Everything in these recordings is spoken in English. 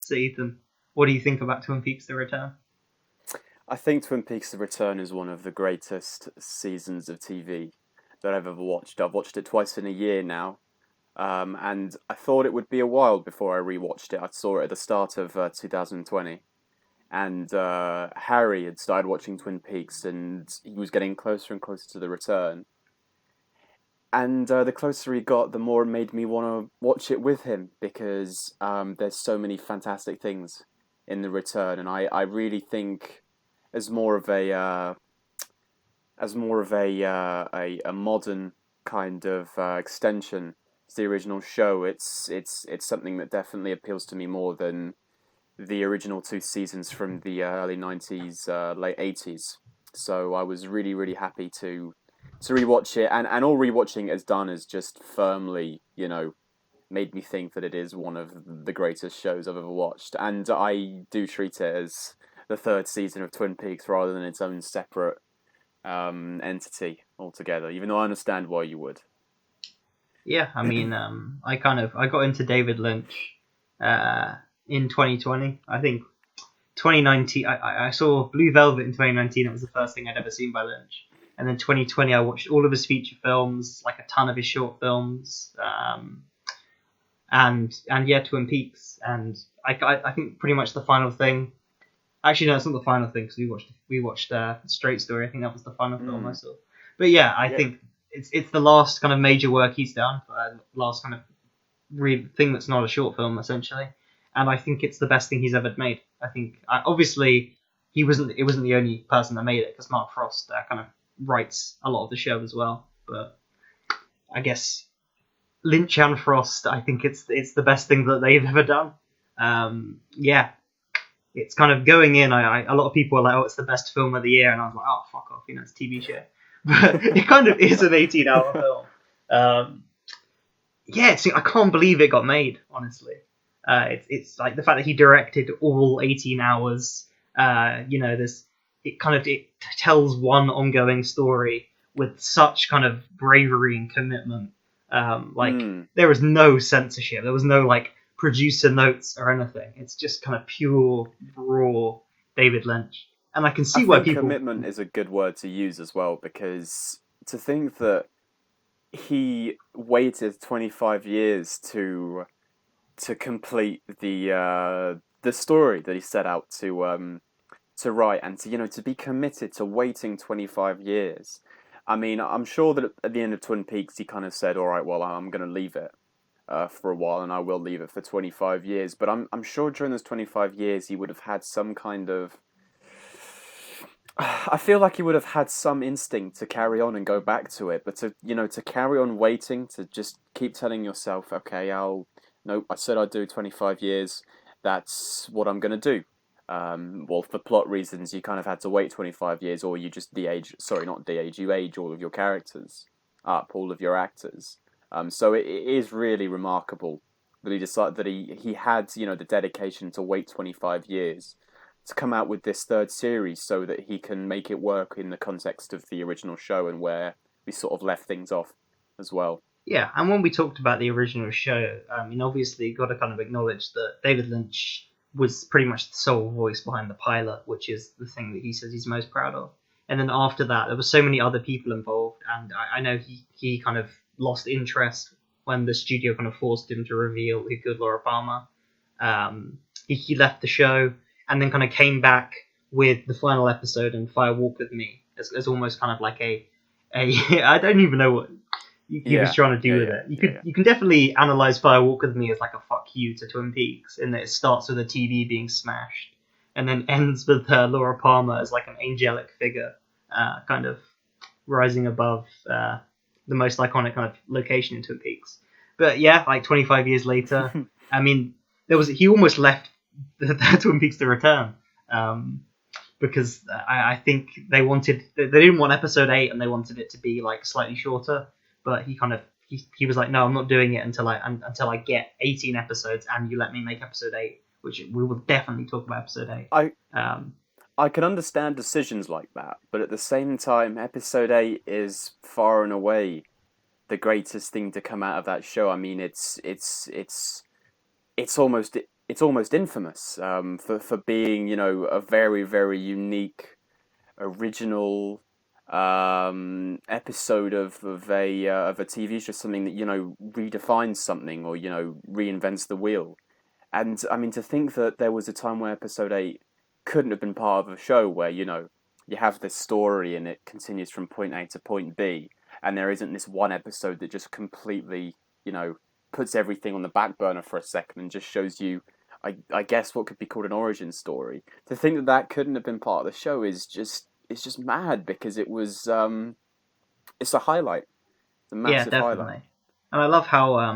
So Ethan, what do you think about Twin Peaks: The Return? I think Twin Peaks: The Return is one of the greatest seasons of TV that I've ever watched. I've watched it twice in a year now, and I thought it would be a while before I rewatched it. I saw it at the start of 2020, and Harry had started watching Twin Peaks, and he was getting closer and closer to The Return. And the closer he got, the more it made me want to watch it with him because there's so many fantastic things in The Return, and I really think as more of a modern kind of extension to the original show, it's something that definitely appeals to me more than the original two seasons from the early '90s, late '80s. So I was really happy to rewatch it, and all rewatching it has done is just firmly, made me think that it is one of the greatest shows I've ever watched, and I do treat it as the third season of Twin Peaks rather than its own separate entity altogether. Even though I understand why you would. Yeah, I mean, I got into David Lynch uh, in 2020. I think 2019. I saw Blue Velvet in 2019. It was the first thing I'd ever seen by Lynch. And then 2020, I watched all of his feature films, like a ton of his short films, and yeah, Twin Peaks. And I think pretty much the final thing. Actually, no, it's not the final thing because we watched Straight Story. I think that was the final film I Mm, saw. But yeah, I yeah, think it's the last kind of major work he's done, last kind of thing that's not a short film essentially, and I think it's the best thing he's ever made. I think obviously it wasn't the only person that made it because Mark Frost kind of writes a lot of the show as well. But I guess Lynch and Frost, I think it's the best thing that they've ever done. Yeah, it's kind of going in. A lot of people are like, oh, it's the best film of the year, and I was like, oh, fuck off, it's a TV show. But it kind of is an 18-hour film. Um, yeah, I can't believe it got made. Honestly, it's like the fact that he directed all 18 hours. There's it tells one ongoing story with such kind of bravery and commitment. Like mm. there was no censorship. There was no like producer notes or anything. It's just kind of pure raw David Lynch, and I can I see why think people. commitment is a good word to use as well because to think that he waited 25 years to complete the story that he set out to write and to be committed to waiting 25 years. I mean, I'm sure that at the end of Twin Peaks he kind of said, all right, well, I'm going to leave it for a while and I will leave it for 25 years, but I'm sure during those 25 years he would have had some kind of I feel like he would have had some instinct to carry on and go back to it, but to carry on waiting, to just keep telling yourself, okay, no, I said I'd do 25 years, that's what I'm going to do. Well, for plot reasons, you kind of had to wait 25 years, or you just de-age, sorry, not de-age, you age all of your characters up, all of your actors. So it is really remarkable that he decided that he had, the dedication to wait 25 years to come out with this third series so that he can make it work in the context of the original show and where we sort of left things off as well. Yeah, and when we talked about the original show, obviously you got to kind of acknowledge that David Lynch was pretty much the sole voice behind the pilot, which is the thing that he says he's most proud of. And then after that, there were so many other people involved, and I know he kind of lost interest when the studio kind of forced him to reveal who killed Laura Palmer. He left the show and then kind of came back with the final episode and Fire Walk with Me as almost kind of like a I don't even know what he was Yeah, trying to yeah, do with yeah, it. You yeah, could yeah. you can definitely analyze Fire Walk with Me as like a fuck you to Twin Peaks, in that it starts with a TV being smashed and then ends with Laura Palmer as like an angelic figure, kind of rising above the most iconic kind of location in Twin Peaks. But yeah, like 25 years later, I mean, he almost left the Twin Peaks to return. Um, because I think they didn't want episode 8 and they wanted it to be like slightly shorter, but he was like, no, I'm not doing it until I get 18 episodes and you let me make episode 8, which we will definitely talk about episode 8. I Um, I can understand decisions like that, but at the same time, episode 8 is far and away the greatest thing to come out of that show. I mean, it's almost it's almost infamous for being, a very, very unique, original episode of a TV show, something that redefines something or reinvents the wheel. And I mean, to think that there was a time where episode 8 couldn't have been part of a show where you have this story and it continues from point A to point B, and there isn't this one episode that just completely puts everything on the back burner for a second and just shows you, I guess, what could be called an origin story. To think that that couldn't have been part of the show is just mad, because it's a highlight, it's a Yeah, massive highlight. definitely. And I love how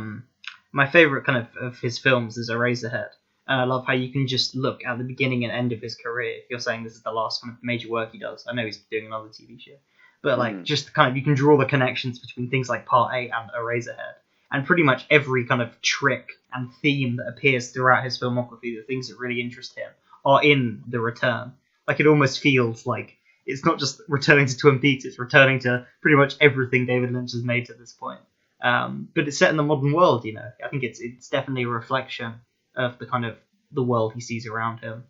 my favorite kind of his films is Eraserhead. And I love how you can just look at the beginning and end of his career. If you're saying this is the last kind of major work he does, I know he's doing another TV show, but like Mm, just kind of you can draw the connections between things like Part 8 and Eraserhead, and pretty much every kind of trick and theme that appears throughout his filmography, the things that really interest him, are in The Return. Like it almost feels like it's not just returning to Twin Peaks; it's returning to pretty much everything David Lynch has made to this point. But it's set in the modern world, you know. I think it's definitely a reflection of the kind of the world he sees around him.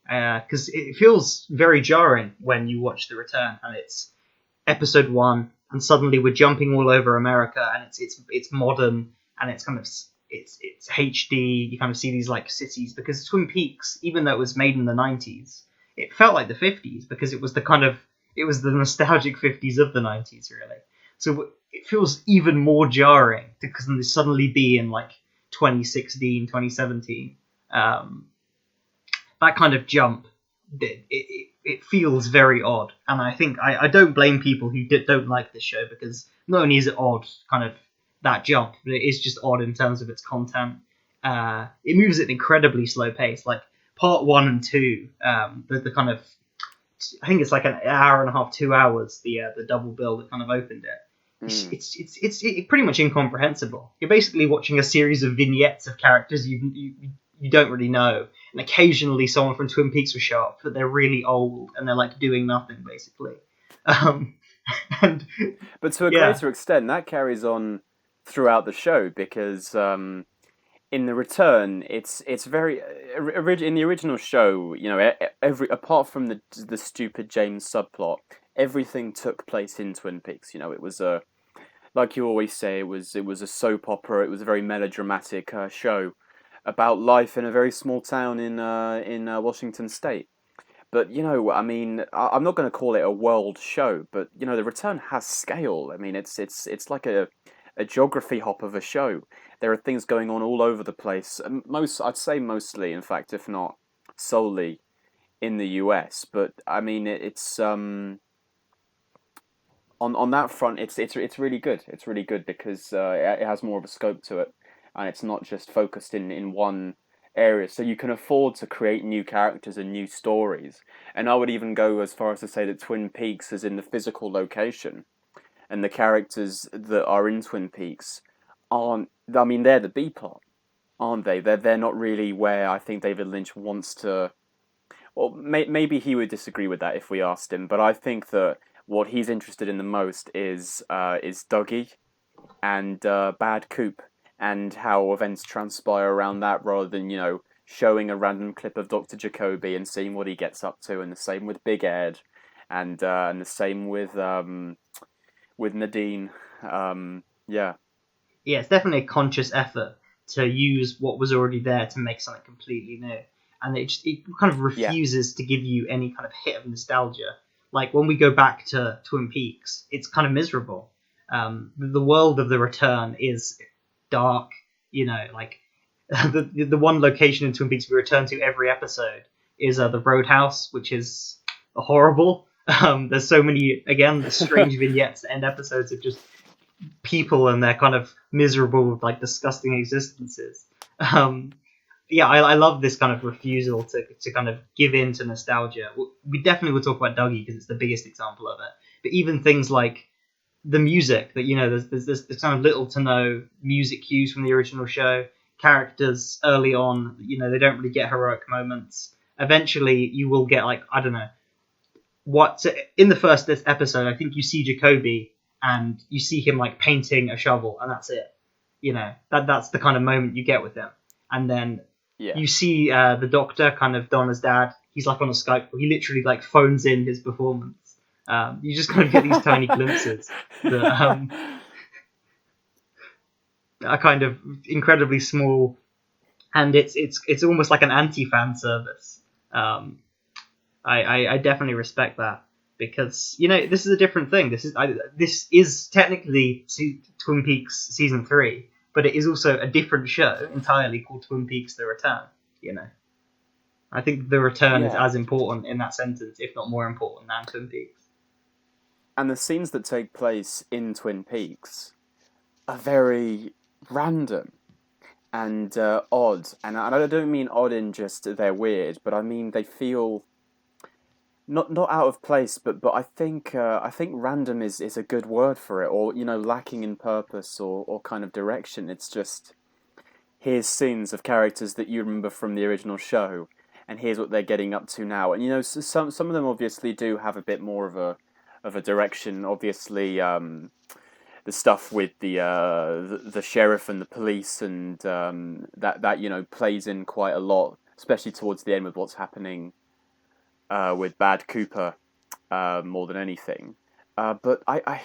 Because it feels very jarring when you watch The Return and it's episode 1, and suddenly we're jumping all over America, and it's modern, and it's kind of it's HD. You kind of see these like cities, because Twin Peaks, even though it was made in the 90s, it felt like the 50s, because it was the nostalgic 50s of the 90s, really. So it feels even more jarring because they suddenly be in like 2016, 2017. That kind of jump, it feels very odd, and I think I don't blame people who don't like this show, because not only is it odd, kind of that jump, but it is just odd in terms of its content. It moves at an incredibly slow pace. Like part 1 and 2, the kind of, I think it's like an hour and a half, 2 hours. The double bill that kind of opened it. mm. It's pretty much incomprehensible. You're basically watching a series of vignettes of characters you don't really know, and occasionally someone from Twin Peaks will show up, but they're really old and they're like doing nothing basically. Um, and But to a yeah, greater extent, that carries on throughout the show, because in the return, it's very in the original show. Every apart from the stupid James subplot, everything took place in Twin Peaks. It was a, like you always say, it was a soap opera. It was a very melodramatic show about life in a very small town in Washington State. But I mean, I'm not going to call it a world show, but the return has scale. I mean, it's like a geography hop of a show. There are things going on all over the place. I'd say mostly, in fact, if not solely, in the US. But I mean, it's on that front, it's really good. It's really good because it has more of a scope to it, and it's not just focused in one area. So you can afford to create new characters and new stories. And I would even go as far as to say that Twin Peaks is in the physical location, and the characters that are in Twin Peaks aren't. I mean, they're the B plot, aren't they? They're not really where I think David Lynch wants to. Well, maybe he would disagree with that if we asked him, but I think that what he's interested in the most is Dougie and Bad Coop, and how events transpire around that, rather than showing a random clip of Dr. Jacoby and seeing what he gets up to. And the same with Big Ed, and the same with Nadine. Yeah, yeah, it's definitely a conscious effort to use what was already there to make something completely new, and it kind of yeah, refuses to give you any kind of hit of nostalgia. Like when we go back to Twin Peaks, it's kind of miserable. The world of The Return is dark, like the one location in Twin Peaks we return to every episode is the Roadhouse, which is horrible. There's so many, again, the strange vignettes that end episodes of just people and their kind of miserable, like disgusting existences. Um, yeah, I love this kind of refusal to kind of give in to nostalgia. We definitely will talk about Dougie because it's the biggest example of it. But even things like the music, that there's this kind of little to no music cues from the original show. Characters early on, they don't really get heroic moments. Eventually, you will get, like, I don't know what. So in the first this episode, I think you see Jacoby and you see him like painting a shovel, and that's it. That's the kind of moment you get with him. and then Yeah. you see the Doctor, kind of Donna's dad. He's like on a Skype call. He literally like phones in his performance. You just kind of get these tiny glimpses that are kind of incredibly small, and it's almost like an anti-fan service. Um, I definitely respect that because this is a different thing. This is technically Twin Peaks season 3, but it is also a different show entirely called Twin Peaks: The Return. I think The Return is Yeah. as important in that sentence, if not more important than Twin Peaks. And the scenes that take place in Twin Peaks are very random and odd. And I don't mean odd in just they're weird, but I mean they feel not out of place. But I think random is a good word for it, or lacking in purpose or kind of direction. It's just here's scenes of characters that you remember from the original show, and here's what they're getting up to now. And some of them obviously do have a bit more of a direction. Obviously, the stuff with the sheriff and the police, and that plays in quite a lot, especially towards the end with what's happening with Bad Cooper more than anything. But I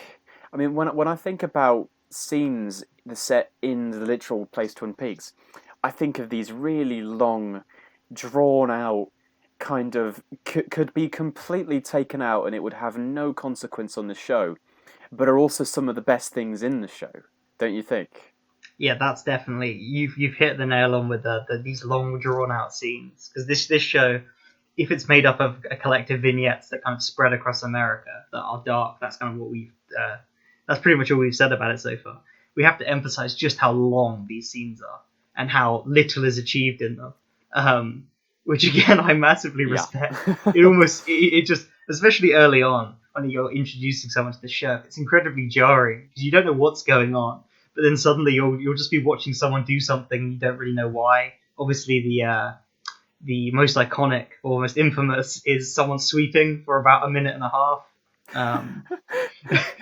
mean, when I think about scenes the set in the literal place Twin Peaks, I think of these really long, drawn out kind of could be completely taken out and it would have no consequence on the show, but are also some of the best things in the show, don't you think? Yeah, that's definitely you've hit the nail on with these long drawn out scenes, because this show, if it's made up of a collective vignettes that kind of spread across America that are dark, that's kind of what that's pretty much all we've said about it so far. We have to emphasize just how long these scenes are and how little is achieved in them, which again I massively Yeah. respect. It just, especially early on when you're introducing someone to the show, it's incredibly jarring because you don't know what's going on, but then suddenly you'll just be watching someone do something and you don't really know why. Obviously, the most iconic or most infamous is someone sweeping for about a minute and a half. Um,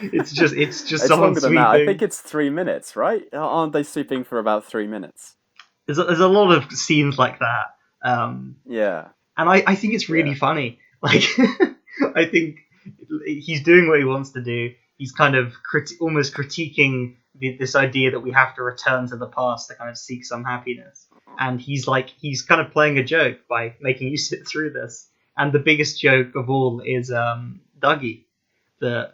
it's just It's someone longer than that. I sweeping. think it's 3 minutes, right? Aren't they sleeping for about 3 minutes? There's a lot of scenes like that, Yeah, and I think it's really yeah. funny. Like I think he's doing what he wants to do. He's kind of almost critiquing this idea that we have to return to the past to kind of seek some happiness. And he's kind of playing a joke by making you sit through this. And the biggest joke of all is Dougie, the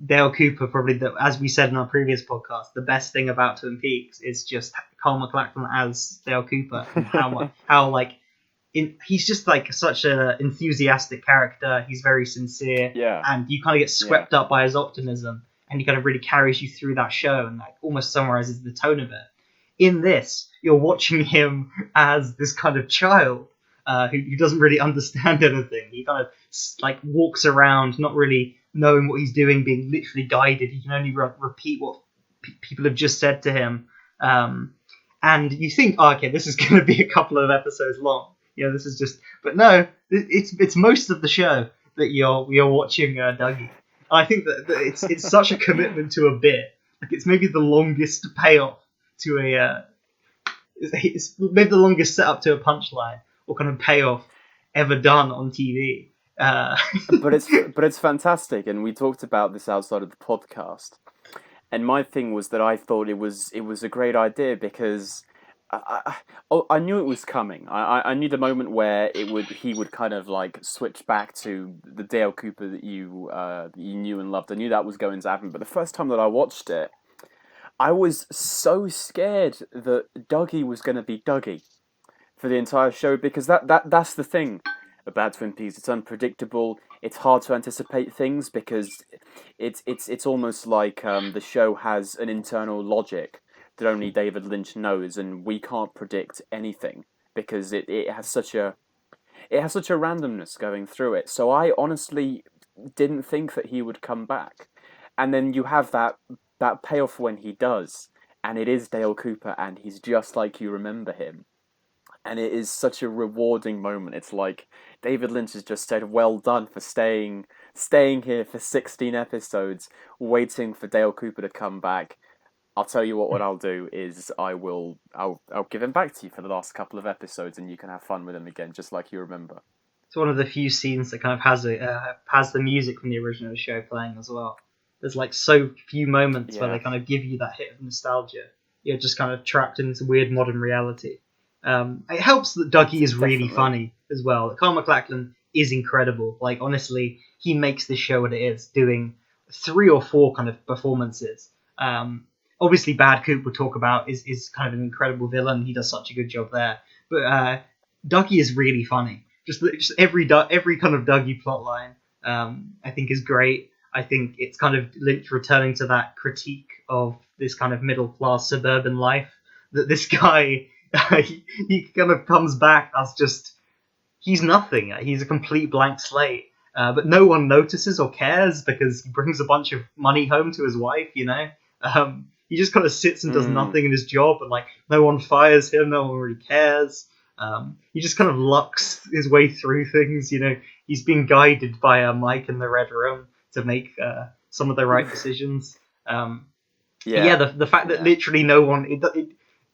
Dale Cooper. Probably, as we said in our previous podcast, the best thing about Twin Peaks is just Carl McLachlan as Dale Cooper, and how like he's just like such an enthusiastic character. He's very sincere, Yeah, and you kind of get yeah. swept up by his optimism, and he kind of really carries you through that show and like almost summarizes the tone of it. In this, you're watching him as this kind of child who doesn't really understand anything. He kind of like walks around, not really knowing what he's doing, being literally guided. He can only repeat what people have just said to him. And you think, oh, okay, this is going to be a couple of episodes long. This is just, but no, it's most of the show that you're watching Dougie. I think that it's such a commitment to a bit. Like it's maybe the longest payoff to it's maybe the longest setup to a punchline or kind of payoff ever done on TV. But it's fantastic, and we talked about this outside of the podcast. And my thing was that I thought it was a great idea because I knew it was coming. I knew the moment where he would kind of like switch back to the Dale Cooper that you knew and loved. I knew that was going to happen. But the first time that I watched it, I was so scared that Dougie was going to be Dougie for the entire show because that's the thing about Twin Peaks. It's unpredictable. It's hard to anticipate things because it's almost like the show has an internal logic that only David Lynch knows, and we can't predict anything because it has such a randomness going through it. So I honestly didn't think that he would come back, and then you have that payoff when he does, and it is Dale Cooper, and he's just like you remember him, and it is such a rewarding moment. It's like David Lynch has just said, "Well done for staying here for 16 episodes, waiting for Dale Cooper to come back." I'll tell you what I'll do is I'll give him back to you for the last couple of episodes, and you can have fun with him again, just like you remember. It's one of the few scenes that kind of has the music from the original show playing as well. There's like so few moments where they Yeah, kind of give you that hit of nostalgia. You're just kind of trapped in this weird modern reality. It helps that Dougie is really definitely. funny as well. Carl McLachlan is incredible. Like honestly, he makes this show what it is, doing 3 or 4 kind of performances. Obviously, Bad Coop we'll talk about is kind of an incredible villain. He does such a good job there. But Dougie is really funny. Just every kind of Dougie plotline, I think is great. I think it's kind of Lynch returning to that critique of this kind of middle class suburban life. That this guy he kind of comes back as just he's nothing. He's a complete blank slate. But no one notices or cares because he brings a bunch of money home to his wife. He just kind of sits and does Mm, nothing in his job, and like no one fires him, no one really cares. He just kind of lucks his way through things. He's being guided by Mike in the Red Room to make some of the right decisions. Yeah, yeah, the fact that yeah. literally no one,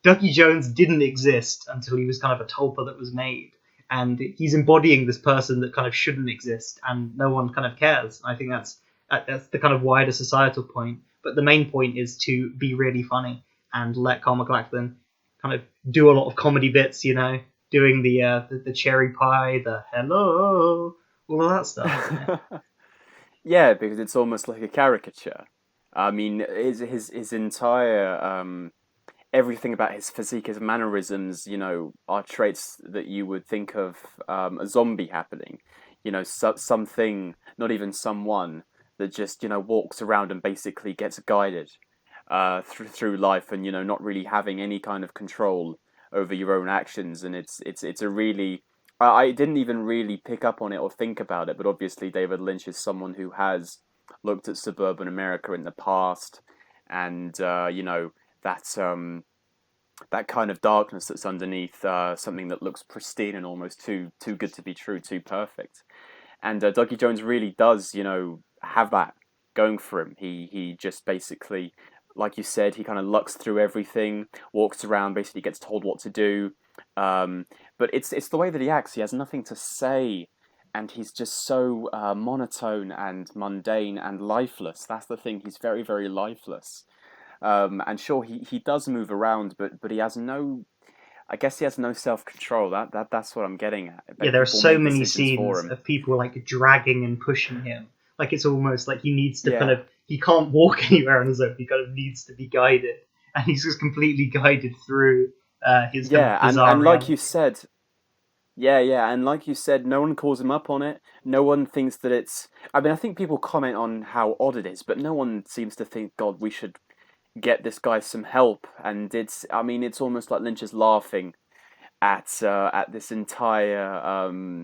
Dougie Jones didn't exist until he was kind of a tulpa that was made, and he's embodying this person that kind of shouldn't exist, and no one kind of cares. I think that's the kind of wider societal point. But the main point is to be really funny and let Carl McLachlan kind of do a lot of comedy bits. Doing the cherry pie, the hello, all of that stuff. Yeah, because it's almost like a caricature. I mean, his entire everything about his physique, his mannerisms, are traits that you would think of a zombie happening. Something, not even someone that just walks around and basically gets guided through life, and not really having any kind of control over your own actions. And it's a really I didn't even really pick up on it or think about it, but obviously David Lynch is someone who has looked at suburban America in the past, and that kind of darkness that's underneath something that looks pristine and almost too good to be true, too perfect. And Dougie Jones really does, have that going for him. He just basically, like you said, he kind of lucks through everything, walks around, basically gets told what to do. But it's the way that he acts. He has nothing to say, and he's just so monotone and mundane and lifeless. That's the thing. He's very, very lifeless. And sure, he does move around, but he has no. I guess he has no self control. That's what I'm getting at. Yeah, But there are people so make many decisions for scenes him. of people like dragging and pushing him. Like it's almost like he needs to kind Yeah. of he can't walk anywhere on his own. He kind of needs to be guided, and he's just completely guided through his kind Yeah, of and bizarre like you reality. said, and like you said, no one calls him up on it. No one thinks that it's. I mean, I think people comment on how odd it is, but no one seems to think, God, we should get this guy some help. And I mean, it's almost like Lynch is laughing at this entire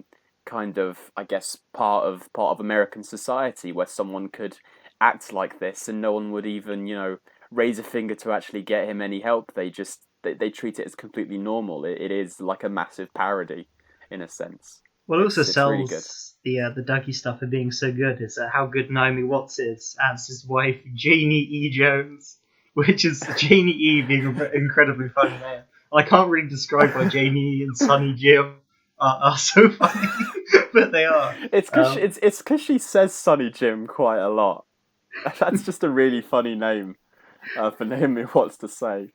kind of, I guess, part of American society where someone could act like this, and no one would even, raise a finger to actually get him any help. They treat it as completely normal. It is like a massive parody, in a sense. What also It's really good. sells the Dougie stuff for being so good is how good Naomi Watts is as his wife Janie E. Jones, which is Janie E. being an incredibly funny name. I can't really describe why Janie E. and Sonny Jim are so funny, but they are. It's because Um, it's because she says Sonny Jim quite a lot. That's just a really funny name for Naomi Watts to say.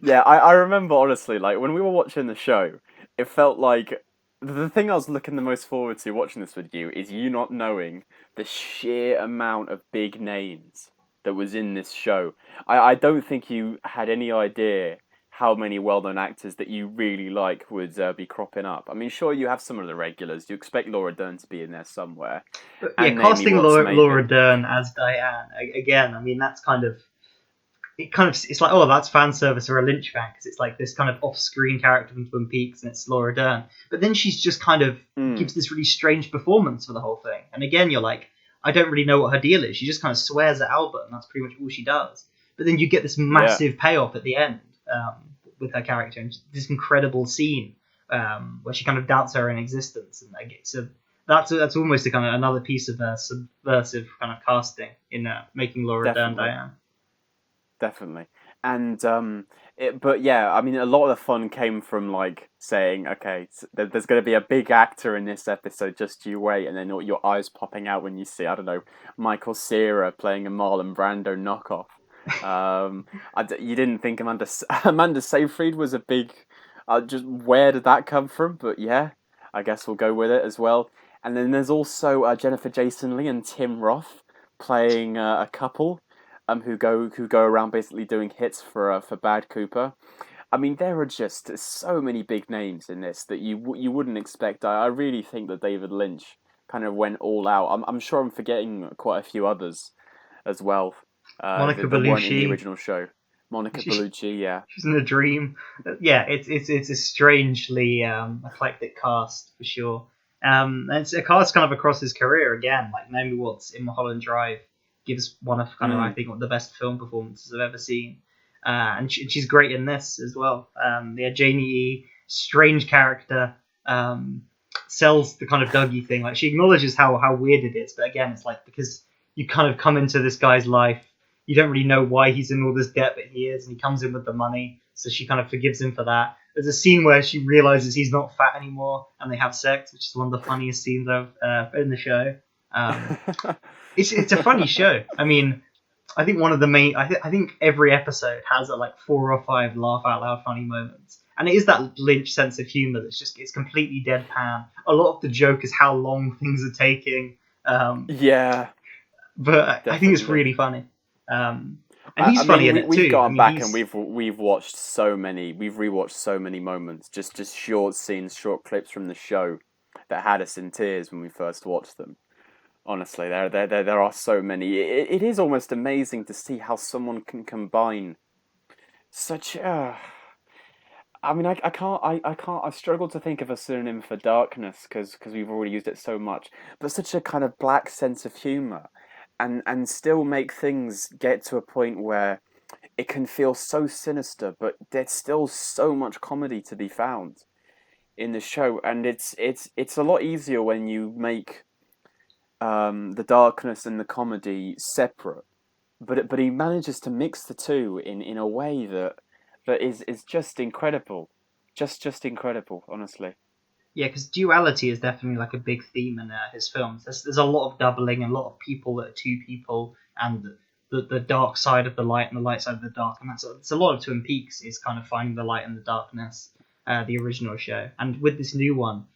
Yeah, I remember honestly, like when we were watching the show, it felt like the thing I was looking the most forward to watching this with you is you not knowing the sheer amount of big names that was in this show. I don't think you had any idea how many well-known actors that you really like would be cropping up. I mean, sure, you have some of the regulars. You expect Laura Dern to be in there somewhere, but yeah, and Naomi casting Watts Laura maybe. Dern as Diane again. I mean, that's kind of it's like, oh, that's fan service or a Lynch fan because it's like this kind of off-screen character from Twin Peaks and it's Laura Dern, but then she's just kind of Mm, gives this really strange performance for the whole thing, and again you're like, I don't really know what her deal is. She just kind of swears at Albert, and that's pretty much all she does. But then you get this yeah, massive payoff at the end with her character, and this incredible scene where she kind of doubts her own existence, and like so that's almost a kind of another piece of subversive kind of casting in making Laura Dern definitely. Diane. Definitely. And but yeah, I mean, a lot of the fun came from like saying, okay, there's going to be a big actor in this episode, just you wait, and then your eyes popping out when you see, I don't know, Michael Cera playing a Marlon Brando knockoff. You didn't think Amanda Seyfried was a big. Just where did that come from? But yeah, I guess we'll go with it as well. And then there's also Jennifer Jason Leigh and Tim Roth playing a couple who go around basically doing hits for Bad Cooper. I mean, there are just so many big names in this that you wouldn't expect. I really think that David Lynch kind of went all out. I'm sure I'm forgetting quite a few others as well Monica that weren't in the Bellucci. original show. Monica She's Bellucci, yeah, in a dream. Yeah, it's a strangely eclectic cast for sure. And it's a cast kind of across his career again. Like Naomi Watts in Mulholland Drive gives one of kind of I mm, think one of the best film performances I've ever seen. And she's great in this as well. Yeah, Janie E, strange character, um, sells the kind of Dougie thing. Like she acknowledges how weird it is, but again, it's like because you kind of come into this guy's life, you don't really know why he's in all this debt, but he is, and he comes in with the money, so she kind of forgives him for that. There's a scene where she realizes he's not fat anymore, and they have sex, which is one of the funniest scenes of in the show. Um, it's a funny show. I mean, I think one of the main. I think every episode has like 4 or 5 laugh out loud funny moments, and it is that Lynch sense of humor that's just it's completely deadpan. A lot of the joke is how long things are taking, um, yeah, but I think it's definitely. really funny. Um, and I he's funny mean, in it we've too. I gone mean, back and he's we've watched so many, we've rewatched so many moments, just short scenes, short clips from the show that had us in tears when we first watched them. Honestly, there are so many. It is almost amazing to see how someone can combine such. I mean, I can't. I struggle to think of a synonym for darkness because we've already used it so much. But such a kind of black sense of humor, and still make things get to a point where it can feel so sinister, but there's still so much comedy to be found in the show, and it's a lot easier when you make the darkness and the comedy separate. But he manages to mix the two in a way that is just incredible, just incredible, honestly. yeah, because duality is definitely like a big theme in his films. There's a lot of doubling and a lot of people that are two people, and the dark side of the light and the light side of the dark, and it's a lot of Twin Peaks is kind of finding the light and the darkness. The original show, and with this new one,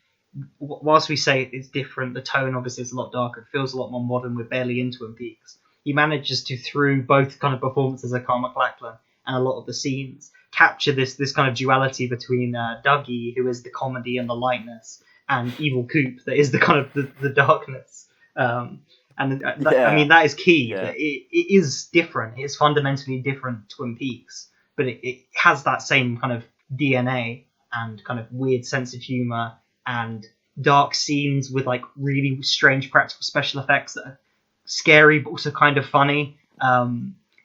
whilst we say it's different, the tone obviously is a lot darker. It feels a lot more modern. We're barely in Twin Peaks. He manages to, through both kind of performances of Carl MacLachlan and a lot of the scenes, capture this kind of duality between Dougie, who is the comedy and the lightness, and Evil Coop, that is the kind of the darkness. And I mean Yeah, that is key. yeah, That it is different. It's fundamentally different Twin Peaks, but it has that same kind of DNA and kind of weird sense of humor and dark scenes with like really strange practical special effects that are scary but also kind of funny.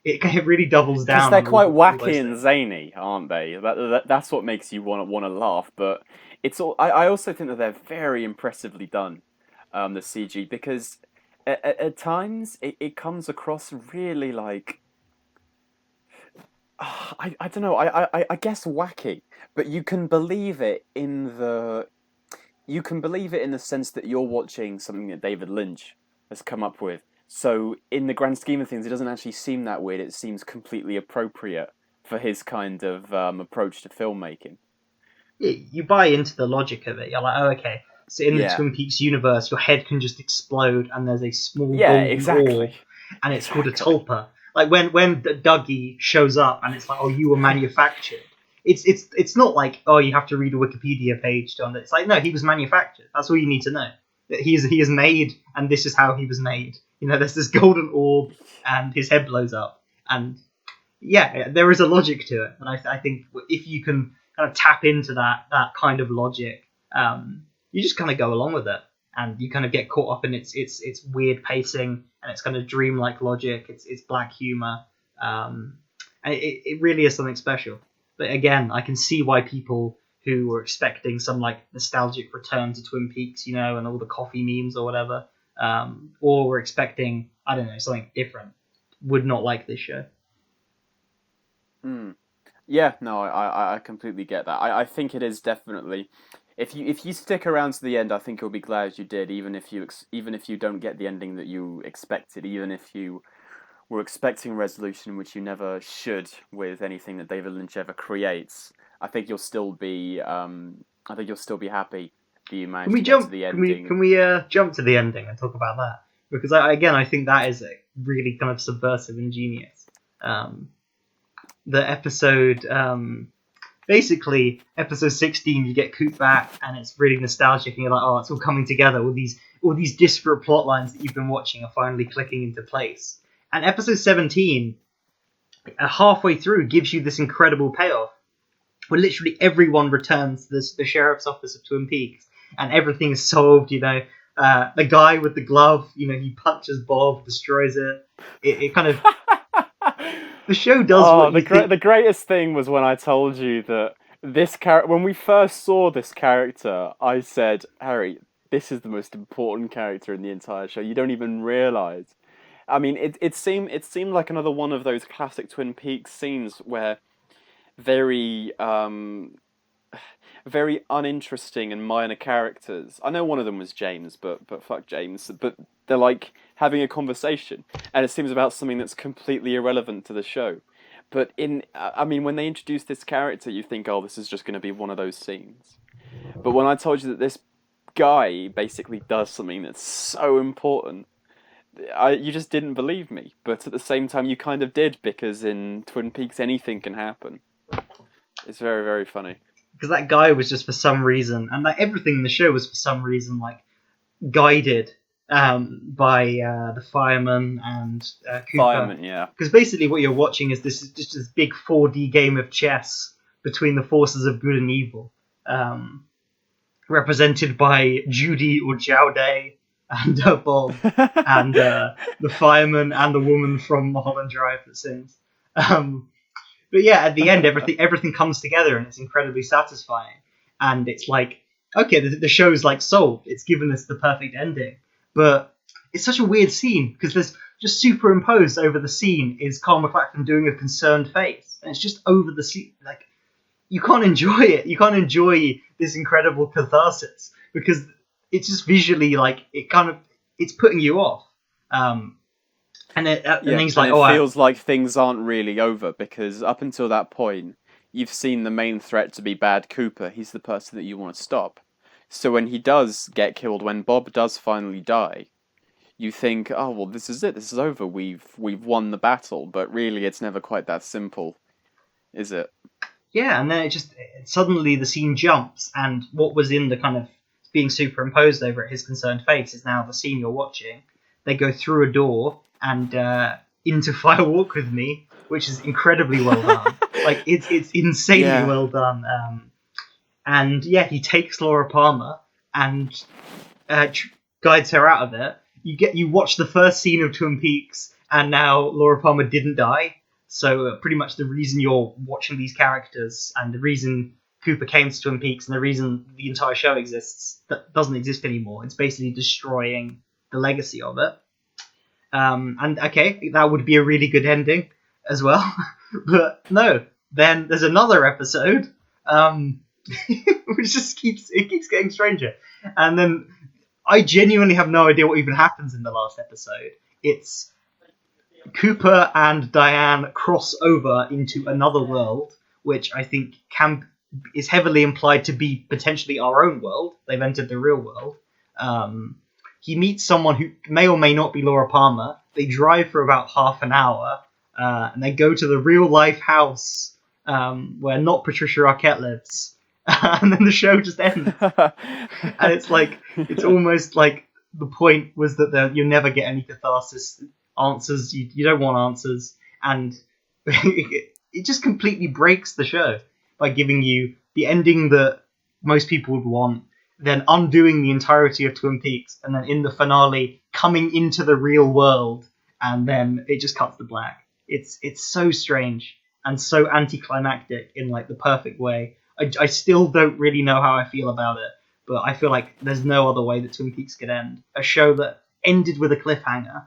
It really doubles because down they're on quite all those wacky and things. zany, aren't they? That's what makes you want to laugh. But it's all. I also think that they're very impressively done, the CG, because at times it comes across really like I don't know. I guess wacky, but you can believe it in the sense that you're watching something that David Lynch has come up with. So in the grand scheme of things, it doesn't actually seem that weird. It seems completely appropriate for his kind of approach to filmmaking. You buy into the logic of it. You're like, oh, okay. So in the Yeah, Twin Peaks universe, your head can just explode, and there's a small yeah, golden exactly, orb, and it's called a exactly. tulpa. Like when Dougie shows up, and it's like, oh, you were manufactured. It's not like, oh, you have to read a Wikipedia page to understand. It's like, no, he was manufactured. That's all you need to know. That he is made, and this is how he was made. You know, there's this golden orb, and his head blows up, and yeah, there is a logic to it, and I think if you can kind of tap into that kind of logic, you just kind of go along with it, and you kind of get caught up in its weird pacing and its kind of dreamlike logic, its black humor, and it really is something special. But again, I can see why people who were expecting some like nostalgic return to Twin Peaks, you know, and all the coffee memes or whatever, or were expecting I don't know something different, would not like this show. Mm. Yeah, no, I completely get that. I think it is definitely, if you stick around to the end, I think you'll be glad you did, even if you don't get the ending that you expected, even if you were expecting resolution, which you never should with anything that David Lynch ever creates. I think you'll still be I think you'll still be happy that you Can managed we to get to jump? the Can we ending. can we jump to the ending and talk about that? Because I think that is really kind of subversive and genius. Um, the episode, basically episode 16, you get Coop back, and it's really nostalgic, and you're like, oh, it's all coming together. All these disparate plot lines that you've been watching are finally clicking into place. And episode 17, halfway through, gives you this incredible payoff where literally everyone returns to the sheriff's office of Twin Peaks, and everything is solved. The guy with the glove, he punches Bob, destroys it. It kind of the show does Oh, what you think. the greatest thing was when I told you that this character, when we first saw this character, I said, Harry, this is the most important character in the entire show. You don't even realize. I mean, it seemed like another one of those classic Twin Peaks scenes where very very uninteresting and minor characters. I know one of them was James, but fuck James. But they're like having a conversation, and it seems about something that's completely irrelevant to the show. But I mean, when they introduce this character, you think, oh, this is just going to be one of those scenes. But when I told you that this guy basically does something that's so important, you just didn't believe me. But at the same time, you kind of did, because in Twin Peaks, anything can happen. It's very, very funny. Because that guy was just for some reason, and like everything in the show was for some reason like guided by the fireman and Cooper. Fireman, yeah. Because basically, what you're watching is this big 4D game of chess between the forces of good and evil, represented by Judy or Jowday and Bob and the fireman and the woman from Mulholland Drive that sings. Um, but yeah, at the end, everything comes together and it's incredibly satisfying. And it's like, okay, the show's like solved. It's given us the perfect ending. But it's such a weird scene because there's just superimposed over the scene is Carl McLachlan doing a concerned face, and it's just over the scene. Like you can't enjoy it. You can't enjoy this incredible catharsis because it's just visually like it's putting you off. Um, and then Yeah, he's and like, it oh, feels like things aren't really over because up until that point, you've seen the main threat to be Bad Cooper. He's the person that you want to stop. So when he does get killed, when Bob does finally die, you think, "Oh, well, this is it. This is over. We've won the battle." But really, it's never quite that simple, is it? yeah, and then suddenly the scene jumps, and what was in the kind of being superimposed over at his concerned face is now the scene you're watching. They go through a door and into Fire Walk with Me, which is incredibly well done. Like it's insanely Yeah. well done. And yeah, he takes Laura Palmer and tr- guides her out of it. You watch the first scene of Twin Peaks, and now Laura Palmer didn't die. So pretty much the reason you're watching these characters and the reason Cooper came to Twin Peaks and the reason the entire show exists that doesn't exist anymore. It's basically destroying the legacy of it. And okay, that would be a really good ending as well. But no, then there's another episode, which just keeps getting stranger. And then I genuinely have no idea what even happens in the last episode. It's Cooper and Diane cross over into another world, which I think is heavily implied to be potentially our own world. They've entered the real world. Um, he meets someone who may or may not be Laura Palmer. They drive for about half an hour, and they go to the real life house where not Patricia Arquette lives. And then the show just ends. And it's like it's almost like the point was that you never get any catharsis answers. You don't want answers, and it just completely breaks the show by giving you the ending that most people would want, then undoing the entirety of Twin Peaks, and then in the finale coming into the real world, and then it just cuts to black. It's so strange and so anticlimactic in like the perfect way. I still don't really know how I feel about it, but I feel like there's no other way that Twin Peaks could end. A show that ended with a cliffhanger,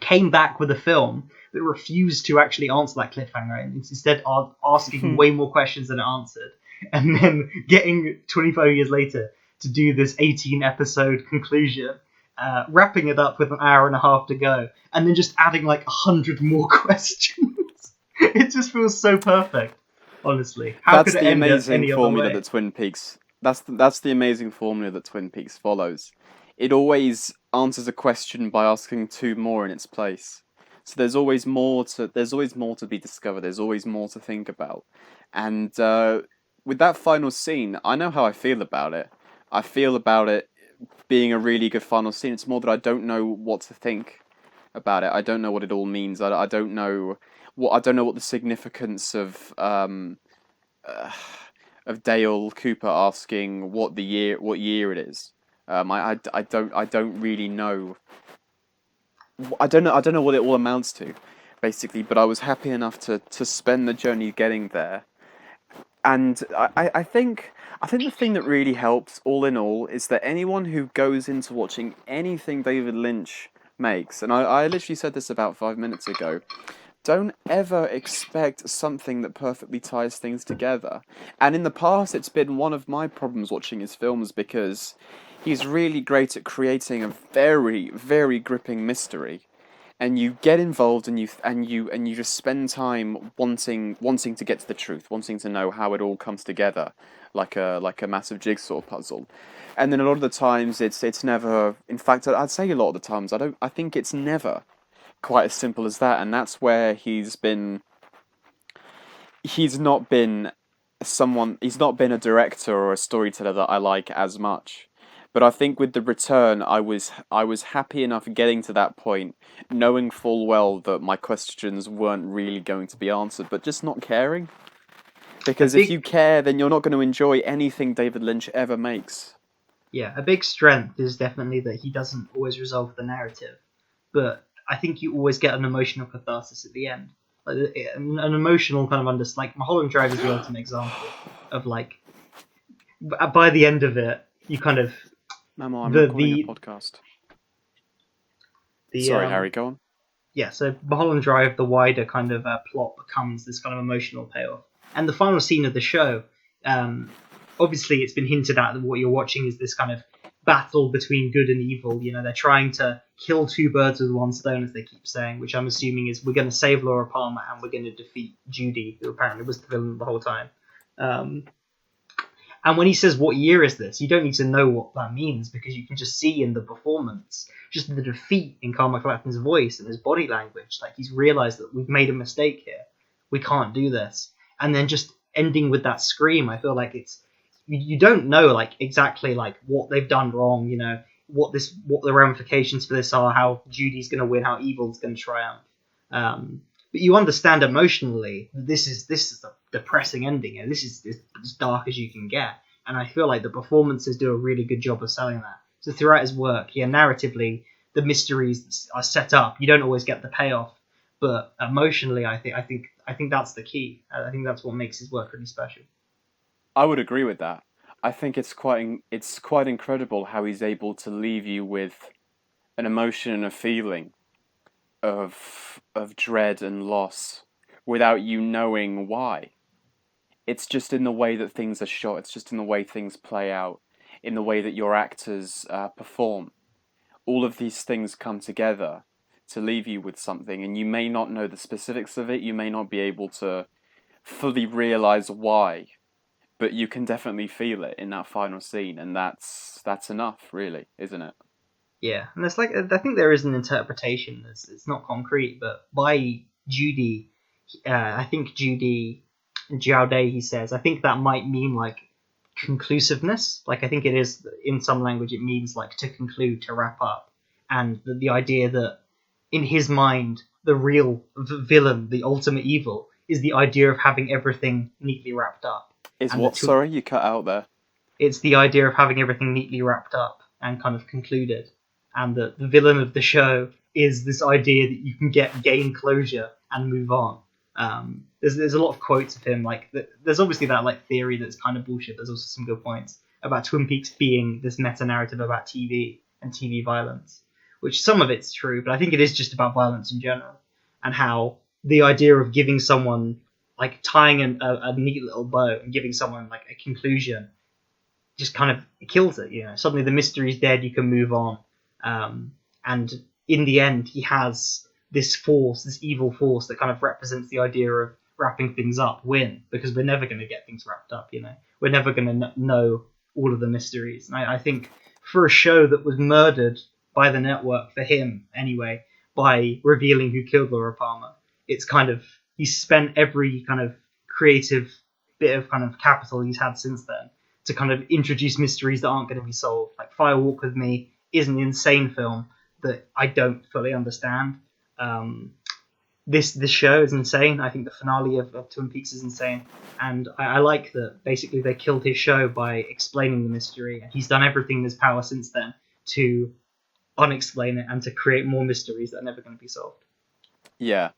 came back with a film that refused to actually answer that cliffhanger and instead are asking way more questions than it answered, and then getting 25 years later to do this 18 episode conclusion, wrapping it up with an hour and a half to go, and then just adding like 100 more questions. It just feels so perfect, honestly. How That's could it the end amazing any other formula way? that Twin Peaks. That's the amazing formula that Twin Peaks follows. It always answers a question by asking two more in its place. So there's always more to be discovered. There's always more to think about. And with that final scene, I know how I feel about it. I feel about it being a really good final scene. It's more that I don't know what to think about it. I don't know what it all means. I don't know what the significance uh, of Dale Cooper asking what year it is. I don't really know. I don't know what it all amounts to, basically. But I was happy enough to spend the journey getting there, and I think the thing that really helps, all in all, is that anyone who goes into watching anything David Lynch makes, and I literally said this about 5 minutes ago, don't ever expect something that perfectly ties things together. And in the past, it's been one of my problems watching his films because he's really great at creating a very, very gripping mystery. And you get involved, and you just spend time wanting to get to the truth, wanting to know how it all comes together, like a massive jigsaw puzzle. And then a lot of the times, it's never. In fact, I'd say a lot of the times, I think it's never quite as simple as that, and that's where he's not been he's not been a director or a storyteller that I like as much. But I think with The Return, I was happy enough getting to that point, knowing full well that my questions weren't really going to be answered, but just not caring. A Because if big you care, then you're not going to enjoy anything David Lynch ever makes. Yeah, a big strength is definitely that he doesn't always resolve the narrative, but I think you always get an emotional catharsis at the end, like an emotional kind of like Mulholland Drive is the ultimate example of like by the end of it, you kind of Mamo, I'm the recording a the podcast. the Sorry, Harry, go on. yeah, so Mulholland Drive, the wider kind of plot becomes this kind of emotional payoff. And the final scene of the show, um, obviously, it's been hinted at that what you're watching is this kind of battle between good and evil. You know, they're trying to kill two birds with one stone, as they keep saying, which I'm assuming is we're going to save Laura Palmer and we're going to defeat Judy, who apparently was the villain the whole time. Um, and when he says, "What year is this?" you don't need to know what that means because you can just see in the performance, just the defeat in Carl McLaughlin's voice and his body language. Like he's realized that we've made a mistake here. We can't do this. And then just ending with that scream, I feel like it's you don't know like exactly like what they've done wrong. You know what the ramifications for this are, how Judy's going to win, how evil's going to triumph. But you understand emotionally this is a depressing ending, and this is as dark as you can get. And I feel like the performances do a really good job of selling that. So throughout his work, yeah, narratively, the mysteries are set up. You don't always get the payoff, but emotionally, I think that's the key. I think that's what makes his work really special. I would agree with that. I think it's quite incredible how he's able to leave you with an emotion and a feeling of dread and loss without you knowing why. It's just in the way that things are shot. It's just in the way things play out, in the way that your actors perform. All of these things come together to leave you with something, and you may not know the specifics of it. You may not be able to fully realize why, but you can definitely feel it in that final scene, and that's enough, really, isn't it? Yeah, and it's like I think there is an interpretation. It's not concrete, but by Judy, I think Judy Jaude, he says. I think that might mean like conclusiveness. Like I think it is in some language it means like to conclude, to wrap up, and the idea that in his mind the real villain, the ultimate evil, is the idea of having everything neatly wrapped up, Is and that what? to Sorry, you cut out there. it's the idea of having everything neatly wrapped up and kind of concluded, and that the villain of the show is this idea that you can gain closure and move on. There's a lot of quotes of him like there's obviously that like theory that's kind of bullshit. There's also some good points about Twin Peaks being this meta narrative about TV and TV violence, which some of it's true, but I think it is just about violence in general, and how the idea of giving someone, like tying a neat little bow and giving someone like a conclusion, just kind of kills it. Suddenly the mystery's dead. You can move on, and in the end, he has this force, this evil force that kind of represents the idea of wrapping things up. Win, because we're never going to get things wrapped up. We're never going to know all of the mysteries. And I think for a show that was murdered by the network, for him anyway, by revealing who killed Laura Palmer, it's kind of, he's spent every kind of creative bit of kind of capital he's had since then to kind of introduce mysteries that aren't going to be solved. Like Fire Walk with Me is an insane film that I don't fully understand. This show is insane. I think the finale of Twin Peaks is insane, and I like that basically they killed his show by explaining the mystery, and he's done everything in his power since then to unexplain it and to create more mysteries that are never going to be solved. Yeah,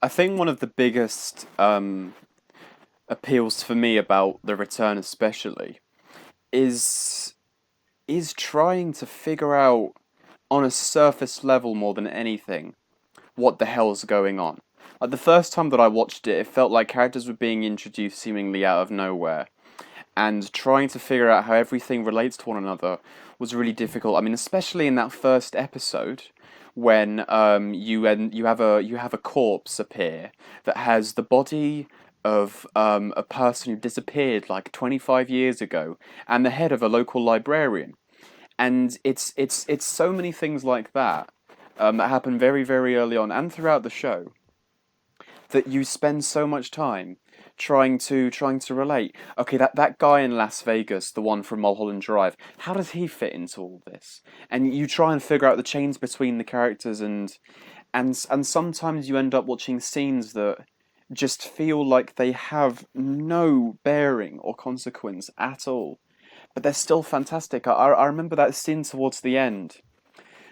I think one of the biggest appeals for me about The Return, especially, is trying to figure out on a surface level more than anything what the hell's going on. Like the first time that I watched it, it felt like characters were being introduced seemingly out of nowhere, and trying to figure out how everything relates to one another was really difficult. I mean, especially in that first episode, when you have a corpse appear that has the body of a person who disappeared like 25 years ago and the head of a local librarian, and it's so many things like that that happen very very early on and throughout the show that you spend so much time trying to relate. Okay, that guy in Las Vegas, the one from Mulholland Drive, how does he fit into all this? And you try and figure out the chains between the characters, and sometimes you end up watching scenes that just feel like they have no bearing or consequence at all, but they're still fantastic. I remember that scene towards the end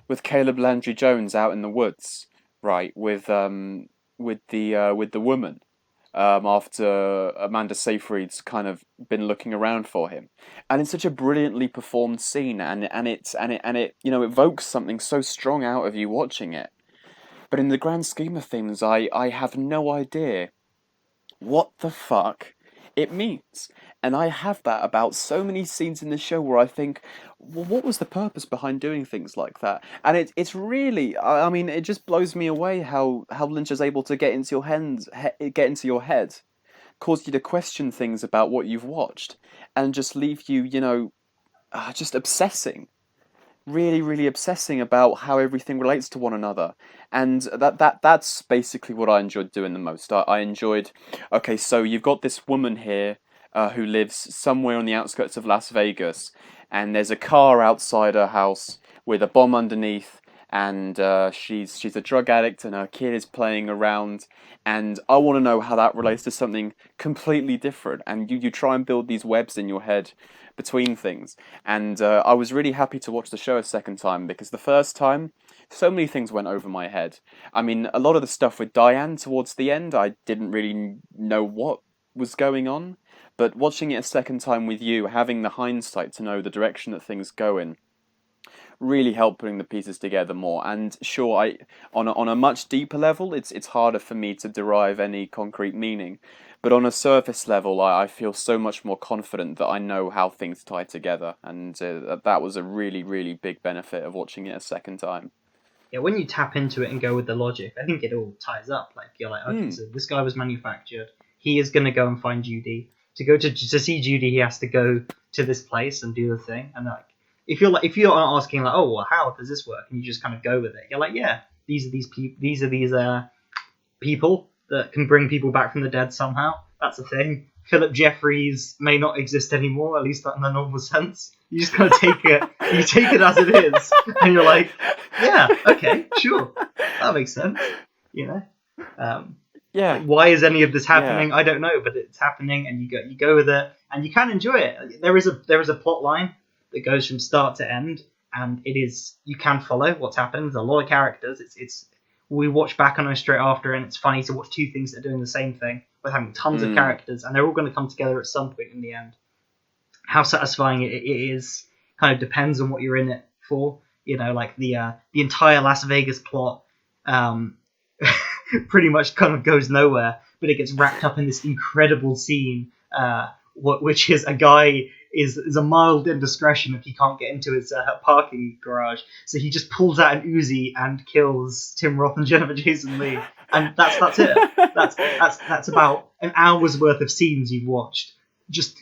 with Caleb Landry Jones out in the woods, right, with the woman, after Amanda Seyfried's kind of been looking around for him, and it's such a brilliantly performed scene, and it evokes something so strong out of you watching it. But in the grand scheme of things, I have no idea what the fuck it means. And I have that about so many scenes in the show where I think, well, what was the purpose behind doing things like that? And it's really, I mean, it just blows me away how Lynch is able to get into your get into your head, cause you to question things about what you've watched, and just leave you, just obsessing, really, really obsessing about how everything relates to one another. And that's basically what I enjoyed doing the most. I enjoyed, okay, so you've got this woman here who lives somewhere on the outskirts of Las Vegas, and there's a car outside her house with a bomb underneath, and she's a drug addict, and her kid is playing around, and I want to know how that relates to something completely different. And you try and build these webs in your head between things. And I was really happy to watch the show a second time, because the first time, so many things went over my head. I mean, a lot of the stuff with Diane towards the end, I didn't really know what was going on. But watching it a second time with you, having the hindsight to know the direction that things go in, really helped putting the pieces together more. And sure, on a much deeper level, it's harder for me to derive any concrete meaning. But on a surface level, I feel so much more confident that I know how things tie together, and that was a really, really big benefit of watching it a second time. Yeah, when you tap into it and go with the logic, I think it all ties up. Like you're like, okay, Mm. so this guy was manufactured. He is going to go and find Judy. To go to see Judy, he has to go to this place and do the thing. And like, if you're asking like, oh, well, how does this work? And you just kind of go with it. You're like, yeah, these are these people that can bring people back from the dead somehow. That's a thing. Philip Jeffries may not exist anymore, at least not in the normal sense. You just kind of take it. You take it as it is, and you're like, yeah, okay, sure, that makes sense. You know, Yeah, like why is any of this happening? yeah. I don't know, but it's happening, and you go with it, and you can enjoy it. There is a plot line that goes from start to end, and it is you can follow what's happening. There's a lot of characters. It's we watch back on it straight after, and it's funny to watch two things that are doing the same thing with having tons of Mm. characters, and they're all going to come together at some point in the end. How satisfying it is kind of depends on what you're in it for. Like the entire Las Vegas plot um, pretty much kind of goes nowhere, but it gets wrapped up in this incredible scene, which is a guy is a mild indiscretion if he can't get into his parking garage, so he just pulls out an Uzi and kills Tim Roth and Jennifer Jason Leigh, and that's it. That's about an hour's worth of scenes you've watched. Just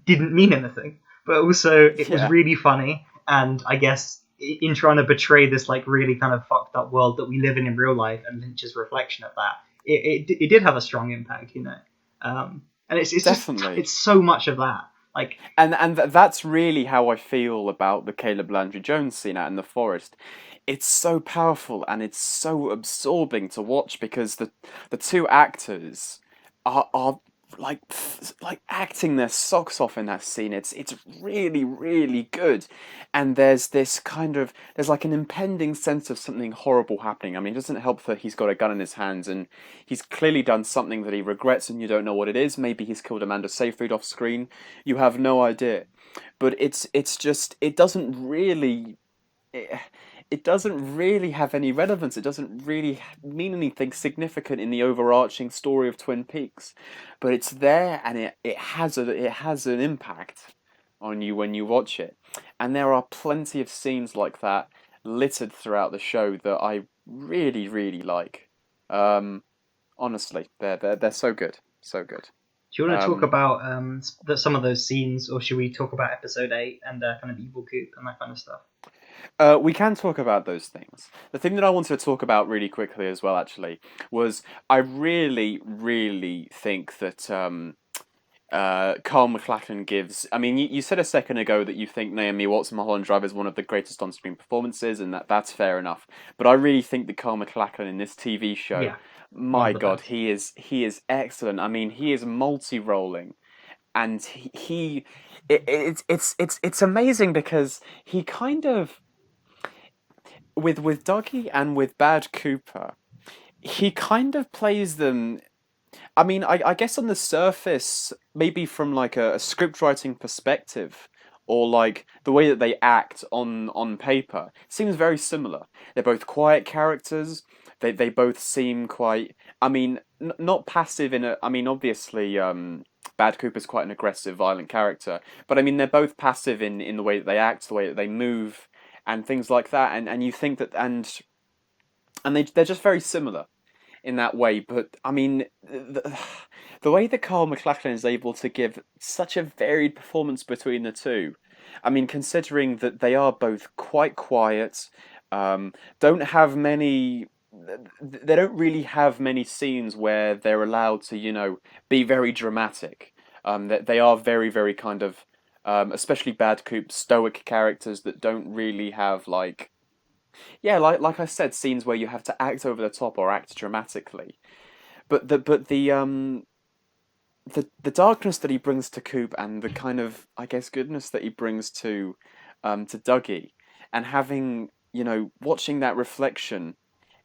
didn't mean anything, but also it was Yeah. really funny, and I guess in trying to portray this like really kind of fucked up world that we live in real life, and Lynch's reflection of that, it did have a strong impact. And it's just Definitely. it's so much of that. Like, And that's really how I feel about the Caleb Landry Jones scene out in the forest. It's so powerful and it's so absorbing to watch because the two actors are like acting their socks off in that scene. It's really really good, and there's like an impending sense of something horrible happening. I mean, it doesn't help that he's got a gun in his hands and he's clearly done something that he regrets, and you don't know what it is. Maybe he's killed Amanda Seyfried off screen. You have no idea, but it's just it, it doesn't really have any relevance. It doesn't really mean anything significant in the overarching story of Twin Peaks, but it's there and it has an impact on you when you watch it. And there are plenty of scenes like that littered throughout the show that I really really like. Um, Honestly, they're so good, so good. do you want to talk Um, about some of those scenes, or should we talk about episode 8 and kind of Evil Coop and that kind of stuff? We can talk about those things. The thing that I wanted to talk about really quickly as well, actually, was I really, really think that Carl McLachlan gives. I mean, you said a second ago that you think Naomi Watts and Mulholland Drive is one of the greatest on-screen performances, and that's fair enough. But I really think that Carl McLachlan in this TV show, Yeah, one my of the God, best. he is excellent. I mean, he is multi-rolling, and it's amazing because he kind of with Dougie and with Bad Cooper, he kind of plays them. I mean, I guess on the surface, maybe from like a script writing perspective, or like the way that they act on paper, seems very similar. They're both quiet characters. They both seem quite. I mean, not passive in a. I mean, obviously, Bad Cooper's quite an aggressive, violent character, but I mean, they're both passive in the way that they act, the way that they move, and things like that. And you think that and they're just very similar in that way. But I mean, the way that Carl McLachlan is able to give such a varied performance between the two, I mean, considering that they are both quite quiet, don't have many. They don't really have many scenes where they're allowed to, be very dramatic. That they are very, very kind of, especially Bad Coop, stoic characters that don't really have like yeah, like I said, scenes where you have to act over the top or act dramatically. But the darkness that he brings to Coop and the kind of I guess goodness that he brings to Dougie, and having watching that reflection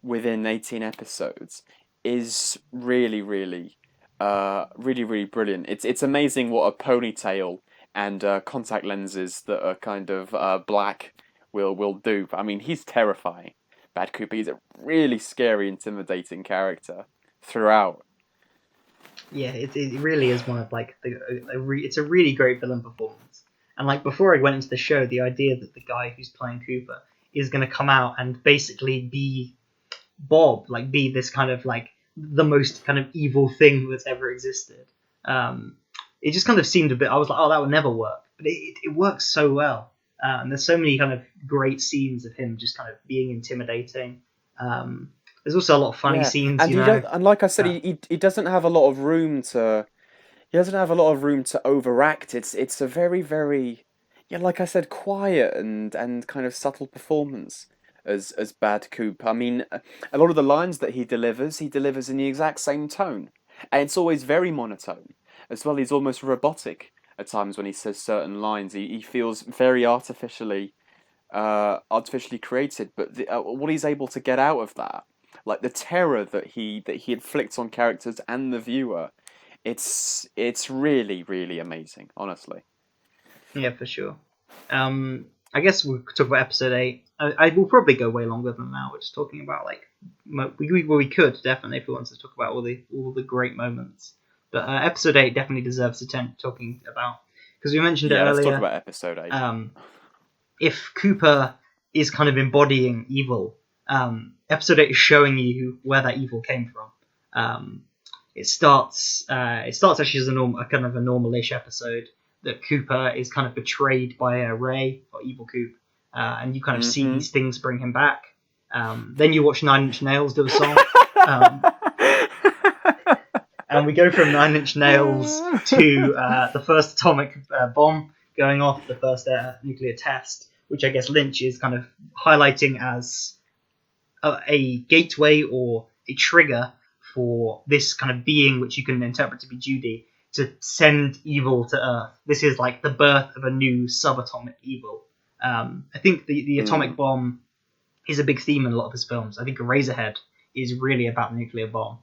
within 18 episodes is really really really brilliant. It's amazing what a ponytail and contact lenses that are kind of black will do. I mean, he's terrifying. Bad Cooper. He's a really scary, intimidating character throughout. Yeah, it really is one of like it's a really great villain performance. And like before I went into the show, the idea that the guy who's playing Cooper is going to come out and basically be Bob, like be this kind of like the most kind of evil thing that's ever existed. Um, it just kind of seemed a bit. I was like, oh, that would never work, but it works so well. And there's so many kind of great scenes of him just kind of being intimidating. There's also a lot of funny Yeah, scenes, and you he know. don't, and like I said, Uh, he doesn't have a lot of room to. He doesn't have a lot of room to overact. It's a very very, yeah, like I said, quiet and kind of subtle performance as Bad Coop. I mean, a lot of the lines that he delivers in the exact same tone, and it's always very monotone as well. He's almost robotic at times when he says certain lines. He feels very artificially created, but what he's able to get out of that, like the terror that he inflicts on characters and the viewer, it's really really amazing, honestly. yeah, for sure. Um, I guess we'll talk about episode 8. I will probably go way longer than that. We're just talking about like we could definitely if we wanted to talk about all the great moments. But episode 8 definitely deserves talking about because we mentioned it Yeah, let's talk earlier. about episode 8. If Cooper is kind of embodying evil, episode 8 is showing you where that evil came from. It starts actually as a kind of a normalish episode that Cooper is kind of betrayed by Ray or Evil Coop, and you kind of see these things bring him back. Then you watch Nine Inch Nails do a song, and we go from Nine Inch Nails to the first atomic bomb going off, the first nuclear test, which I guess Lynch is kind of highlighting as a gateway or a trigger for this kind of being, which you can interpret to be Judy, to send evil to Earth. This is like the birth of a new subatomic evil. I think the atomic bomb is a big theme in a lot of his films. I think Eraserhead is really about the nuclear bomb.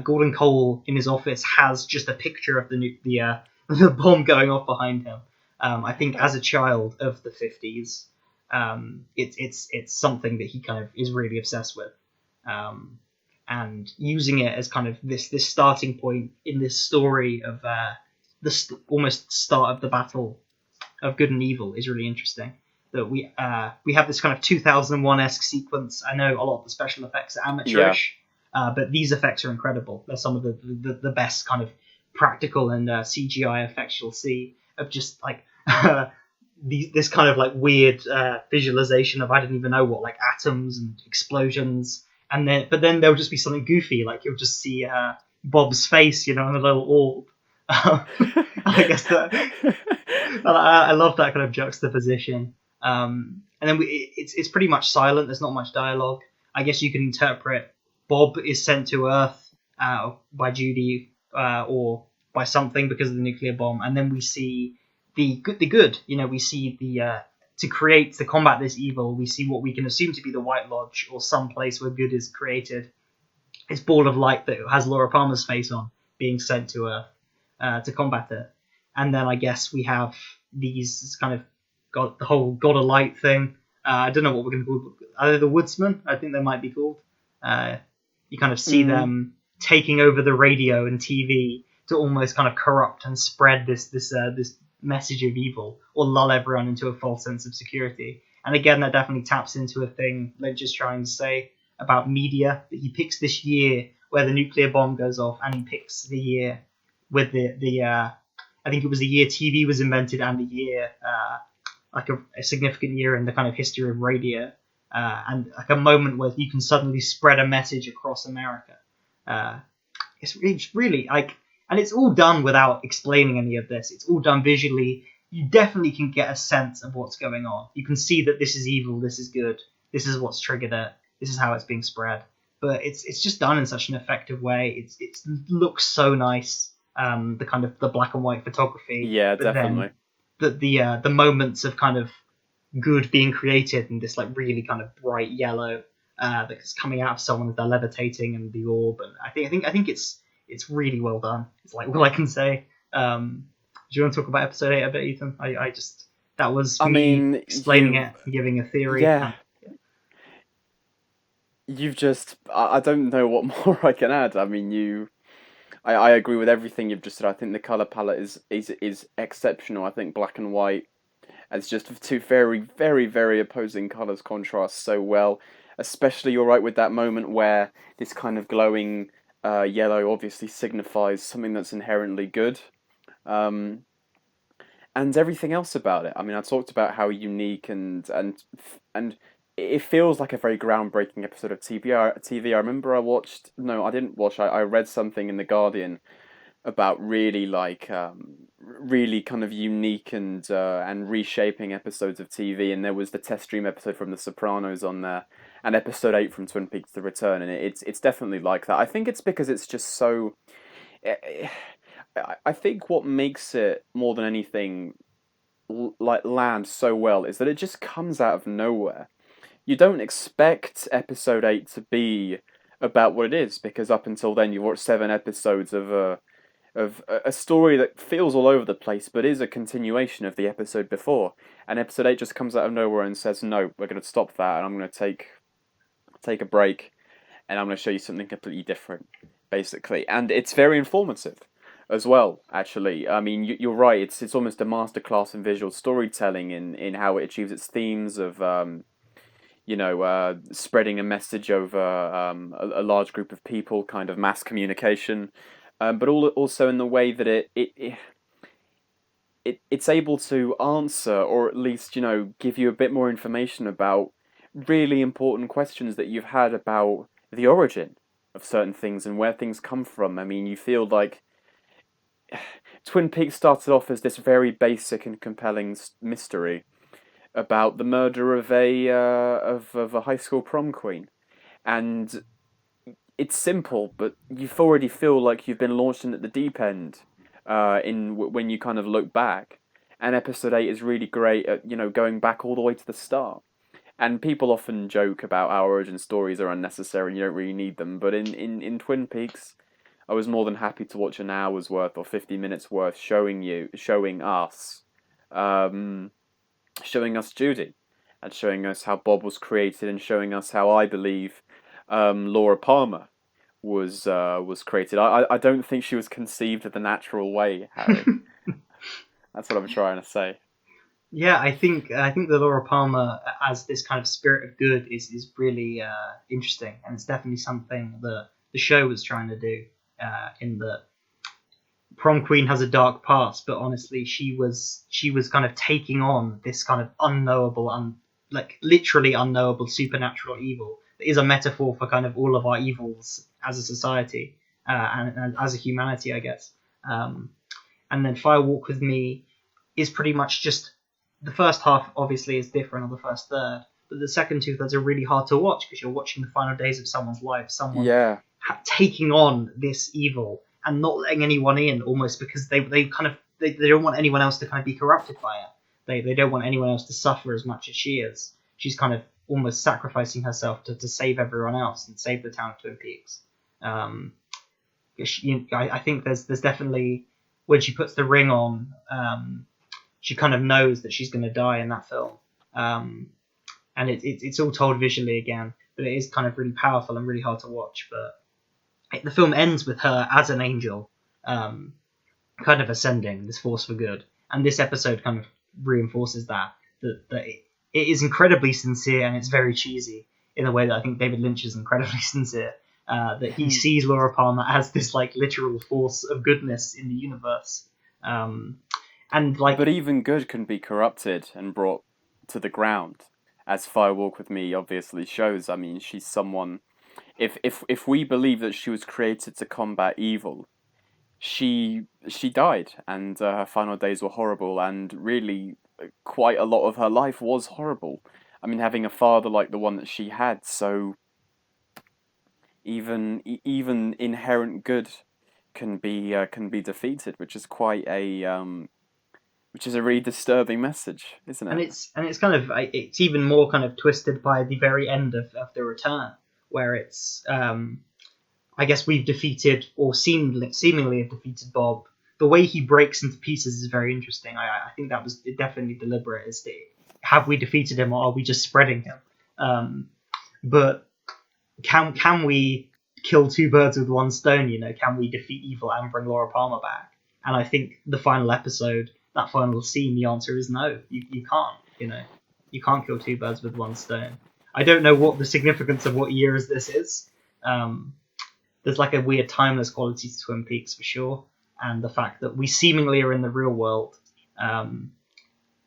Gordon Cole in his office has just a picture of the bomb going off behind him. I think as a child of the 50s, it's something that he kind of is really obsessed with, and using it as kind of this starting point in this story of almost start of the battle of good and evil is really interesting. That we have this kind of 2001-esque sequence. I know a lot of the special effects are amateurish, but these effects are incredible. They're some of the best kind of practical and CGI effects you'll see of just like this kind of like weird visualization of I don't even know what, like atoms and explosions, and then there'll just be something goofy, like you'll just see Bob's face, in a little orb. I guess that I love that kind of juxtaposition. And then it's pretty much silent. There's not much dialogue. I guess you can interpret Bob is sent to Earth by Judy or by something because of the nuclear bomb, and then we see the good. We see to combat this evil. We see what we can assume to be the White Lodge or some place where good is created. This ball of light that has Laura Palmer's face on being sent to Earth to combat it, and then I guess we have these kind of the whole God of Light thing. I don't know what we're going to call. Are they the Woodsman? I think they might be called. You kind of see them taking over the radio and TV to almost kind of corrupt and spread this message of evil, or lull everyone into a false sense of security. And again, that definitely taps into a thing Lynch is trying to say about media, that he picks this year where the nuclear bomb goes off, and he picks the year with the I think it was the year TV was invented, and the year like a significant year in the kind of history of radio, and like a moment where you can suddenly spread a message across America. It's really like, and it's all done without explaining any of this. It's all done visually. You definitely can get a sense of what's going on. You can see that this is evil, this is good, this is what's triggered it, this is how it's being spread. But it's just done in such an effective way. It looks so nice. The kind of the black and white photography. Yeah, but definitely. Then the moments of kind of good being created in this like really kind of bright yellow that's coming out of someone as they're levitating, and the orb. And I think it's really well done. It's like all I can say. Do you want to talk about episode 8 a bit, Ethan? I just that was me explaining it, giving a theory. Yeah. You've just, I don't know what more I can add. I mean, I agree with everything you've just said. I think the color palette is exceptional. I think black and white, as just two very, very, very opposing colors, contrast so well. Especially, you're right with that moment where this kind of glowing yellow obviously signifies something that's inherently good. And everything else about it. I mean, I talked about how unique and it feels like a very groundbreaking episode of TV. I remember I didn't watch. I read something in the Guardian about really really kind of unique and reshaping episodes of TV, and there was the test stream episode from The Sopranos on there, and episode 8 from Twin Peaks: The Return, and it's definitely like that. I think it's because it's just so. I think what makes it more than anything like land so well is that it just comes out of nowhere. You don't expect episode 8 to be about what it is, because up until then you watched 7 episodes of of a story that feels all over the place, but is a continuation of the episode before. And episode 8 just comes out of nowhere and says, "No, we're going to stop that, and I'm going to take a break, and I'm going to show you something completely different," basically. And it's very informative as well. Actually, I mean, you're right. It's almost a masterclass in visual storytelling in how it achieves its themes of spreading a message over a large group of people, kind of mass communication, but also in the way that it's able to answer, or at least give you a bit more information about really important questions that you've had about the origin of certain things and where things come from. I mean, you feel like Twin Peaks started off as this very basic and compelling mystery about the murder of a high school prom queen, and it's simple, but you already feel like you've been launched in at the deep end. When you kind of look back, and episode 8 is really great at going back all the way to the start. And people often joke about how origin stories are unnecessary and you don't really need them, but in Twin Peaks, I was more than happy to watch an hour's worth or 50 minutes worth um, showing us Judy, and showing us how Bob was created, and showing us how I believe Laura Palmer was created. I don't think she was conceived the natural way, Harry. That's what I'm trying to say. Yeah, I think the Laura Palmer as this kind of spirit of good is really interesting, and it's definitely something that the show was trying to do. In the Prom Queen has a dark past, but honestly, she was kind of taking on this kind of unknowable, like literally unknowable supernatural evil that is a metaphor for kind of all of our evils as a society and as a humanity, I guess. Um, and then Fire Walk with Me is pretty much just the first half. Obviously, is different on the first third, but the second two thirds are really hard to watch because you're watching the final days of someone's life, someone Yeah. taking on this evil and not letting anyone in, almost because they kind of they don't want anyone else to kind of be corrupted by it. They don't want anyone else to suffer as much as she is. She's kind of almost sacrificing herself to save everyone else and save the town of Twin Peaks. Um, I think there's definitely when she puts the ring on, she kind of knows that she's going to die in that film, and it's all told visually again, but it is kind of really powerful and really hard to watch. But the film ends with her as an angel, um, kind of ascending this force for good, and this episode kind of reinforces that it is incredibly sincere and it's very cheesy in a way that I think David Lynch is incredibly sincere. That he sees Laura Palmer as this like literal force of goodness in the universe, um, and like But even good can be corrupted and brought to the ground, as Fire Walk with Me obviously shows. I mean, she's someone. If we believe that she was created to combat evil, she died, and her final days were horrible, and really, quite a lot of her life was horrible. I mean, having a father like the one that she had, so even inherent good can be defeated, which is a really disturbing message, isn't and it? it's kind of it's even more kind of twisted by the very end of the return, where it's I guess we've defeated or seemingly have defeated Bob. The way he breaks into pieces is very interesting. I think that was definitely deliberate. Is to, have we defeated him or are we just spreading him? But can we kill two birds with one stone? Can we defeat evil and bring Laura Palmer back? And I think the final episode, that final scene, the answer is no. You can't. You can't kill two birds with one stone. I don't know what the significance of what years this is. Um, there's like a weird timeless quality to Twin Peaks for sure, and the fact that we seemingly are in the real world. Um,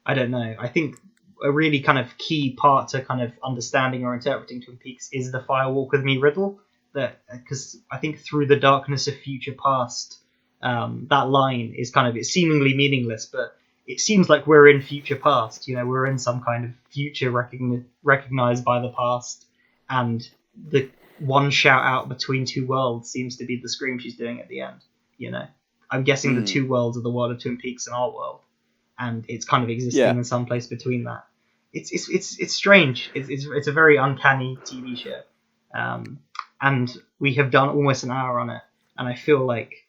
I don't know. I think a really kind of key part to kind of understanding or interpreting Twin Peaks is the Fire Walk with Me riddle. That because I think through the darkness of future past, that line is kind of it's seemingly meaningless, but it seems like we're in future past. We're in some kind of future recognized by the past, and the one shout out between two worlds seems to be the scream she's doing at the end. You know, I'm guessing the Mm. two worlds are the world of Twin Peaks and our world, and it's kind of existing Yeah. in some place between that. It's strange. It's a very uncanny TV show, um, and we have done almost an hour on it, and I feel like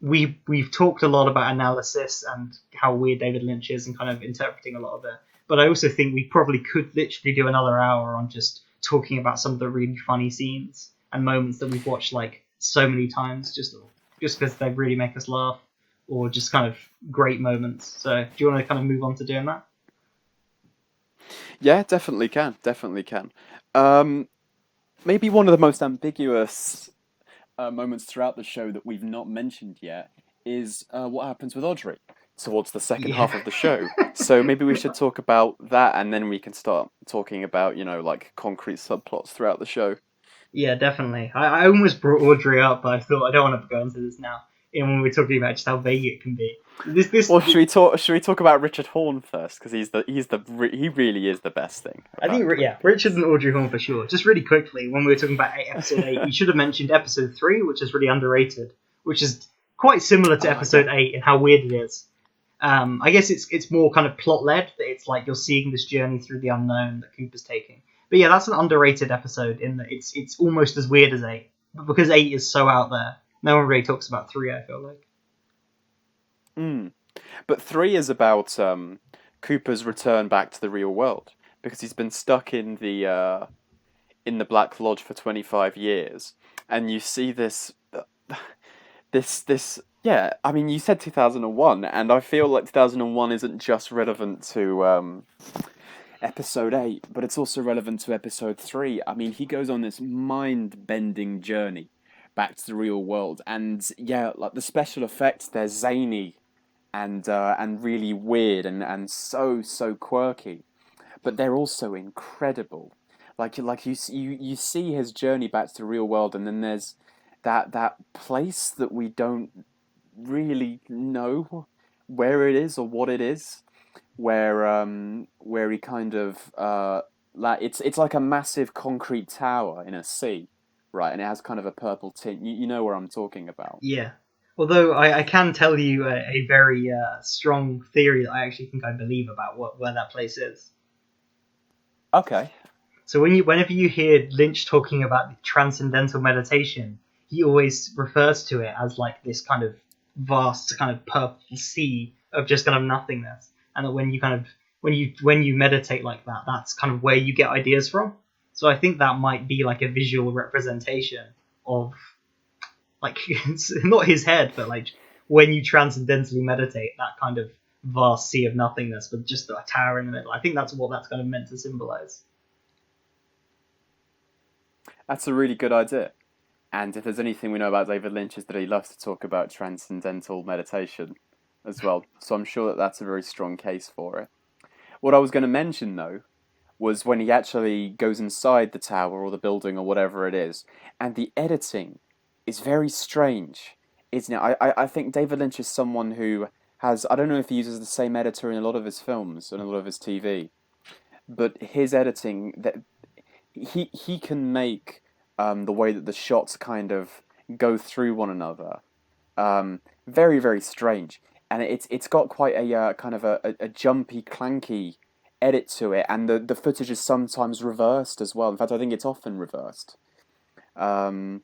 we've talked a lot about analysis and how weird David Lynch is and kind of interpreting a lot of it. But I also think we probably could literally do another hour on just talking about some of the really funny scenes and moments that we've watched like so many times, just because they really make us laugh, or just kind of great moments. So do you want to kind of move on to doing that? Yeah, definitely can. Um, Maybe one of the most ambiguous moments throughout the show that we've not mentioned yet is what happens with Audrey towards the second Yeah. half of the show. So maybe we should talk about that, and then we can start talking about, like concrete subplots throughout the show. Yeah, definitely. I almost brought Audrey up, but I thought I don't want to go into this now. When we're talking about just how vague it can be. This Well, should we talk about Richard Horn first, because he really is the best thing I think, about yeah, Click. Richard and Audrey Horn for sure. Just really quickly, when we were talking about episode 8, you should have mentioned episode 3, which is really underrated, which is quite similar to Yeah. episode 8 in how weird it is. I guess it's more kind of plot led, that it's like you're seeing this journey through the unknown that Cooper's taking. But yeah, that's an underrated episode in that it's almost as weird as 8. But because 8 is so out there, no one really talks about 3, I feel like. Mm. But 3 is about Cooper's return back to the real world, because he's been stuck in the Black Lodge for 25 years, and you see this. Yeah, I mean, you said 2001, and I feel like 2001 isn't just relevant to episode 8, but it's also relevant to episode 3. I mean, he goes on this mind-bending journey back to the real world, and yeah, like the special effects, they're zany and really weird and so quirky, but they're also incredible. Like you see his journey back to the real world, and then there's that place that we don't really know where it is or what it is, where he kind of like it's like a massive concrete tower in a sea, right? And it has kind of a purple tint. You know where I'm talking about. Yeah. Although I can tell you a very strong theory that I actually think I believe about where that place is. Okay. So whenever you hear Lynch talking about the transcendental meditation, he always refers to it as like this kind of vast kind of purple sea of just kind of nothingness. And that when you kind of when you meditate like that, that's kind of where you get ideas from. So I think that might be like a visual representation of like it's not his head, but like when you transcendentally meditate, that kind of vast sea of nothingness with just a tower in the middle. I think that's what that's kind of meant to symbolize. That's a really good idea. And if there's anything we know about David Lynch, is that he loves to talk about transcendental meditation as well. So I'm sure that that's a very strong case for it. What I was going to mention, though, was when he actually goes inside the tower or the building or whatever it is, and the editing is very strange, isn't it? I think David Lynch is someone who has, I don't know if he uses the same editor in a lot of his films and a lot of his TV, but his editing, that he can make the way that the shots kind of go through one another very very strange, and it's got quite a kind of a jumpy clanky edit to it, and the footage is sometimes reversed as well. In fact, I think it's often reversed, um,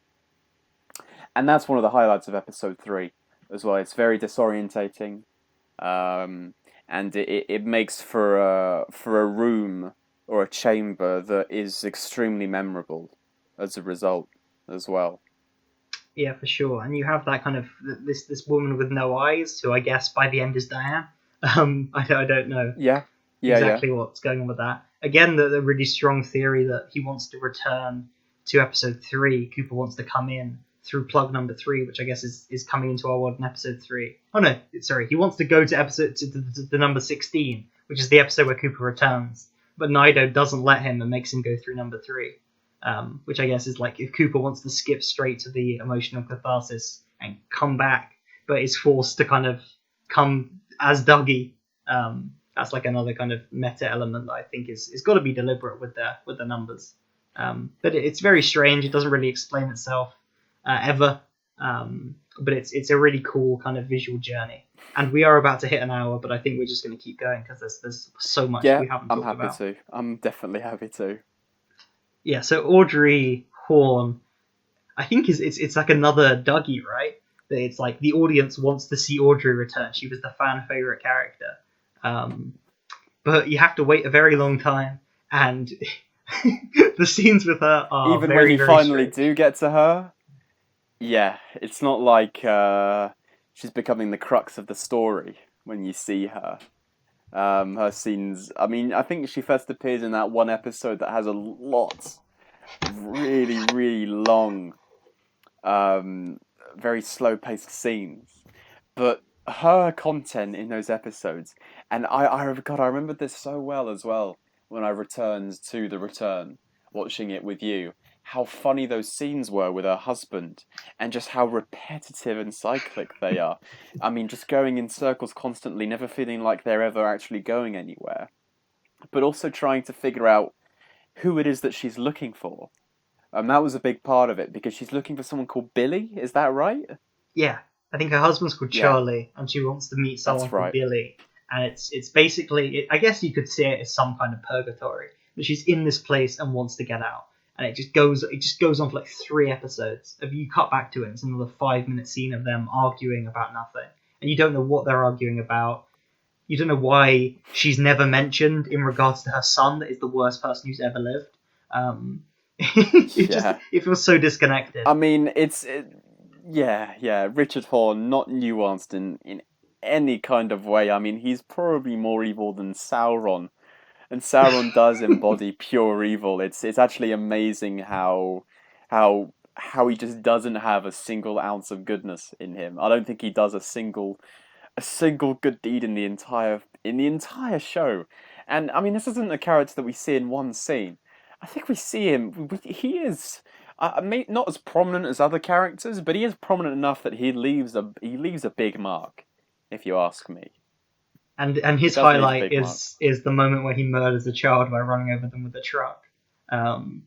and that's one of the highlights of episode 3 as well. It's very disorientating, um, and it makes for a room or a chamber that is extremely memorable as a result as well. Yeah, for sure. And you have that kind of this woman with no eyes, who I guess by the end is Diane. I don't know Yeah, yeah. exactly what's going on with that. Again, the really strong theory that he wants to return to episode 3. Cooper wants to come in through plug number 3, which I guess is coming into our world in episode 3. Oh no, sorry, he wants to go to the number 16, which is the episode where Cooper returns. But Nido doesn't let him and makes him go through number 3. Which I guess is like if Cooper wants to skip straight to the emotional catharsis and come back, but is forced to kind of come as Dougie. That's like another kind of meta element that I think is got to be deliberate with the numbers. But it's very strange. It doesn't really explain itself ever. But it's a really cool kind of visual journey. And we are about to hit an hour, but I think we're just going to keep going because there's so much Yeah, we haven't I'm talked happy about. to. I'm definitely happy to. Yeah, so Audrey Horn, I think it's like another Dougie, right? that it's like the audience wants to see Audrey return. She was the fan favorite character, but you have to wait a very long time, and the scenes with her are Even when very you very finally strange. do get to her, yeah, it's not like she's becoming the crux of the story when you see her. Her scenes. I mean, I think she first appears in that one episode that has a lot of really, really long, um, very slow-paced scenes. But her content in those episodes, and God, I remember this so well as well when I returned to The Return, watching it with you. How funny those scenes were with her husband, and just how repetitive and cyclic they are. I mean, just going in circles constantly, never feeling like they're ever actually going anywhere. But also trying to figure out who it is that she's looking for. And that was a big part of it because she's looking for someone called Billy. Is that right? Yeah, I think her husband's called Yeah, Charlie, and she wants to meet someone that's called right. Billy. And it's basically, I guess you could see it as some kind of purgatory. But she's in this place and wants to get out, and it just goes on for like 3 episodes. If you cut back to it, it's another 5 minute scene of them arguing about nothing, and you don't know what they're arguing about. You don't know why she's never mentioned in regards to her son that is the worst person who's ever lived. It just Yeah. it feels so disconnected. I mean, yeah, yeah. Richard Horn, not nuanced in any kind of way. I mean, he's probably more evil than Sauron, and Sauron does embody pure evil. It's actually amazing how he just doesn't have a single ounce of goodness in him. I don't think he does a single good deed in the entire show. And I mean, this isn't a character that we see in one scene. I think we see him. He is not as prominent as other characters, but he is prominent enough that he leaves a big mark. If you ask me, And he his does leave a highlight big mark. is the moment where he murders a child by running over them with a truck. Um,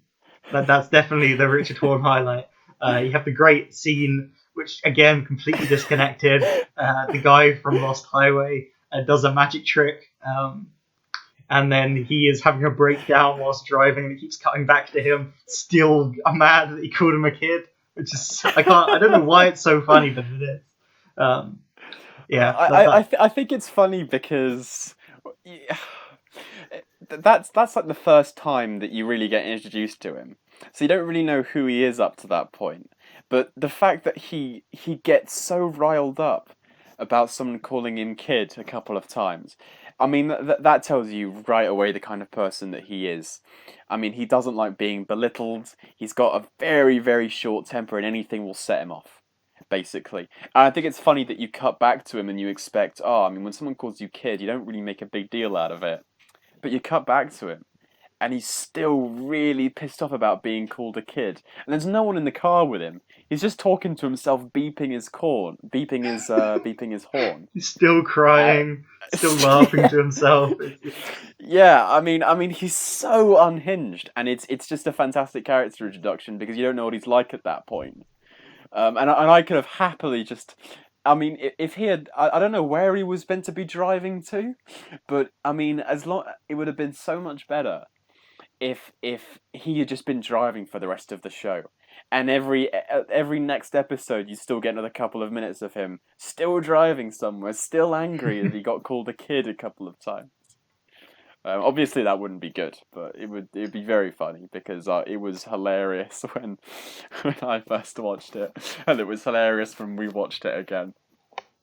that's definitely the Richard Horn highlight. You have the great scene, which again completely disconnected. The guy from Lost Highway does a magic trick, and then he is having a breakdown whilst driving, and it keeps cutting back to him, still mad that he called him a kid. Which is I don't know why it's so funny, but it is. Um, yeah, I think it's funny because yeah, that's like the first time that you really get introduced to him. So you don't really know who he is up to that point. But the fact that he gets so riled up about someone calling him kid a couple of times, I mean that tells you right away the kind of person that he is. I mean, he doesn't like being belittled. He's got a very, very short temper, and anything will set him off, basically. And I think it's funny that you cut back to him and you expect, oh, I mean, when someone calls you kid, you don't really make a big deal out of it. But you cut back to him, and he's still really pissed off about being called a kid. And there's no one in the car with him. He's just talking to himself, beeping his horn. he's still Uh, crying, still laughing yeah, to himself. yeah. I mean, he's so unhinged, and it's just a fantastic character introduction because you don't know what he's like at that point. And I could have happily just. I mean, if he had, I don't know where he was meant to be driving to, but I mean, as long it would have been so much better if he had just been driving for the rest of the show, and every next episode you still get another couple of minutes of him still driving somewhere, still angry that he got called a kid a couple of times. Obviously, that wouldn't be good, but it'd be very funny because it was hilarious when I first watched it, and it was hilarious when we watched it again.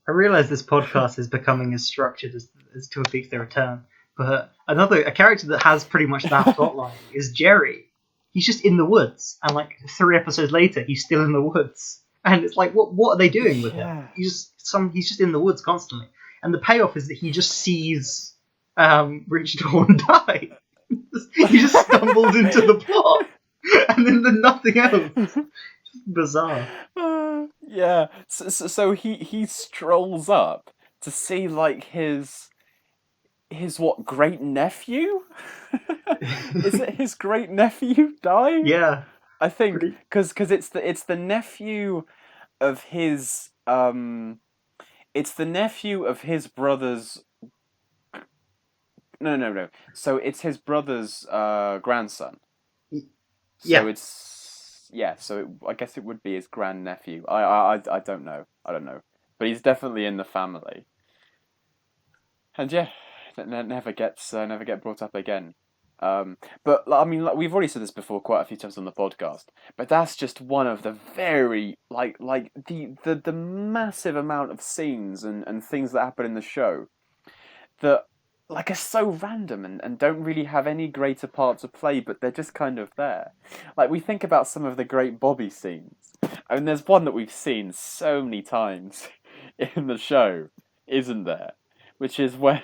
I realise this podcast is becoming as structured as Twin Peaks: The Return, but a character that has pretty much that plotline is Jerry. He's just in the woods, and like 3 episodes later, he's still in the woods, and it's like, what are they doing with him? Yeah. He's just in the woods constantly, and the payoff is that he just sees Richard Horn die. He just stumbles into the plot, and then there's nothing else. Bizarre. Yeah. So he strolls up to see like his what great nephew? Is it his great nephew die? Yeah, I think pretty. because it's the nephew of his it's the nephew of his brother's. No, no, no. So it's his brother's grandson. So Yeah, it's yeah. So I guess it would be his grandnephew. I don't know. I don't know, but he's definitely in the family. And yeah, never get brought up again. But I mean, like, we've already said this before quite a few times on the podcast, but that's just one of the very the massive amount of scenes and things that happen in the show that like are so random and don't really have any greater part to play, but they're just kind of there. Like we think about some of the great Bobby scenes, and there's one that we've seen so many times in the show, isn't there? Which is when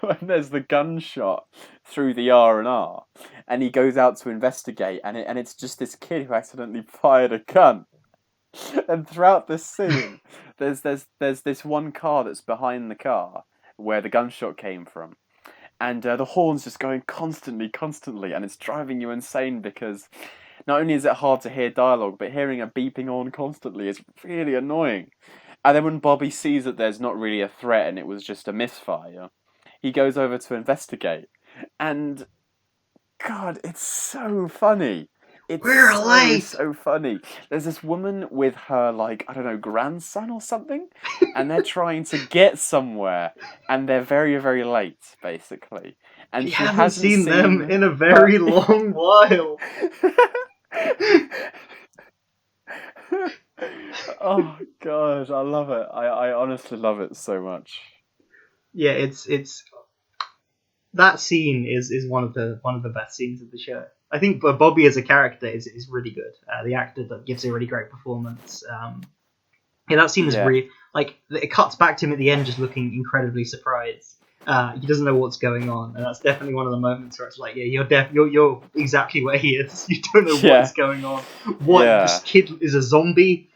when there's the gunshot through the R&R, and he goes out to investigate, and it's just this kid who accidentally fired a gun. And throughout this scene, there's this one car that's behind the car where the gunshot came from, and the horn's just going constantly, and it's driving you insane because not only is it hard to hear dialogue, but hearing a beeping horn constantly is really annoying. And then when Bobby sees that there's not really a threat and it was just a misfire, he goes over to investigate, and God, it's so funny. It's We're late. so funny. There's this woman with her, like, I don't know, grandson or something, and they're trying to get somewhere, and they're very, very late, basically. And She she hasn't hasn't seen them in a very long while. Oh God, I love it. I honestly love it so much. Yeah, it's that scene is one of the best scenes of the show. I think Bobby as a character is really good. The actor that gives a really great performance. Yeah, that scene is Yeah. really like it cuts back to him at the end, just looking incredibly surprised. He doesn't know what's going on, and that's definitely one of the moments where it's like, yeah, you're exactly where he is. You don't know Yeah. what's going on. What Yeah. this kid is a zombie.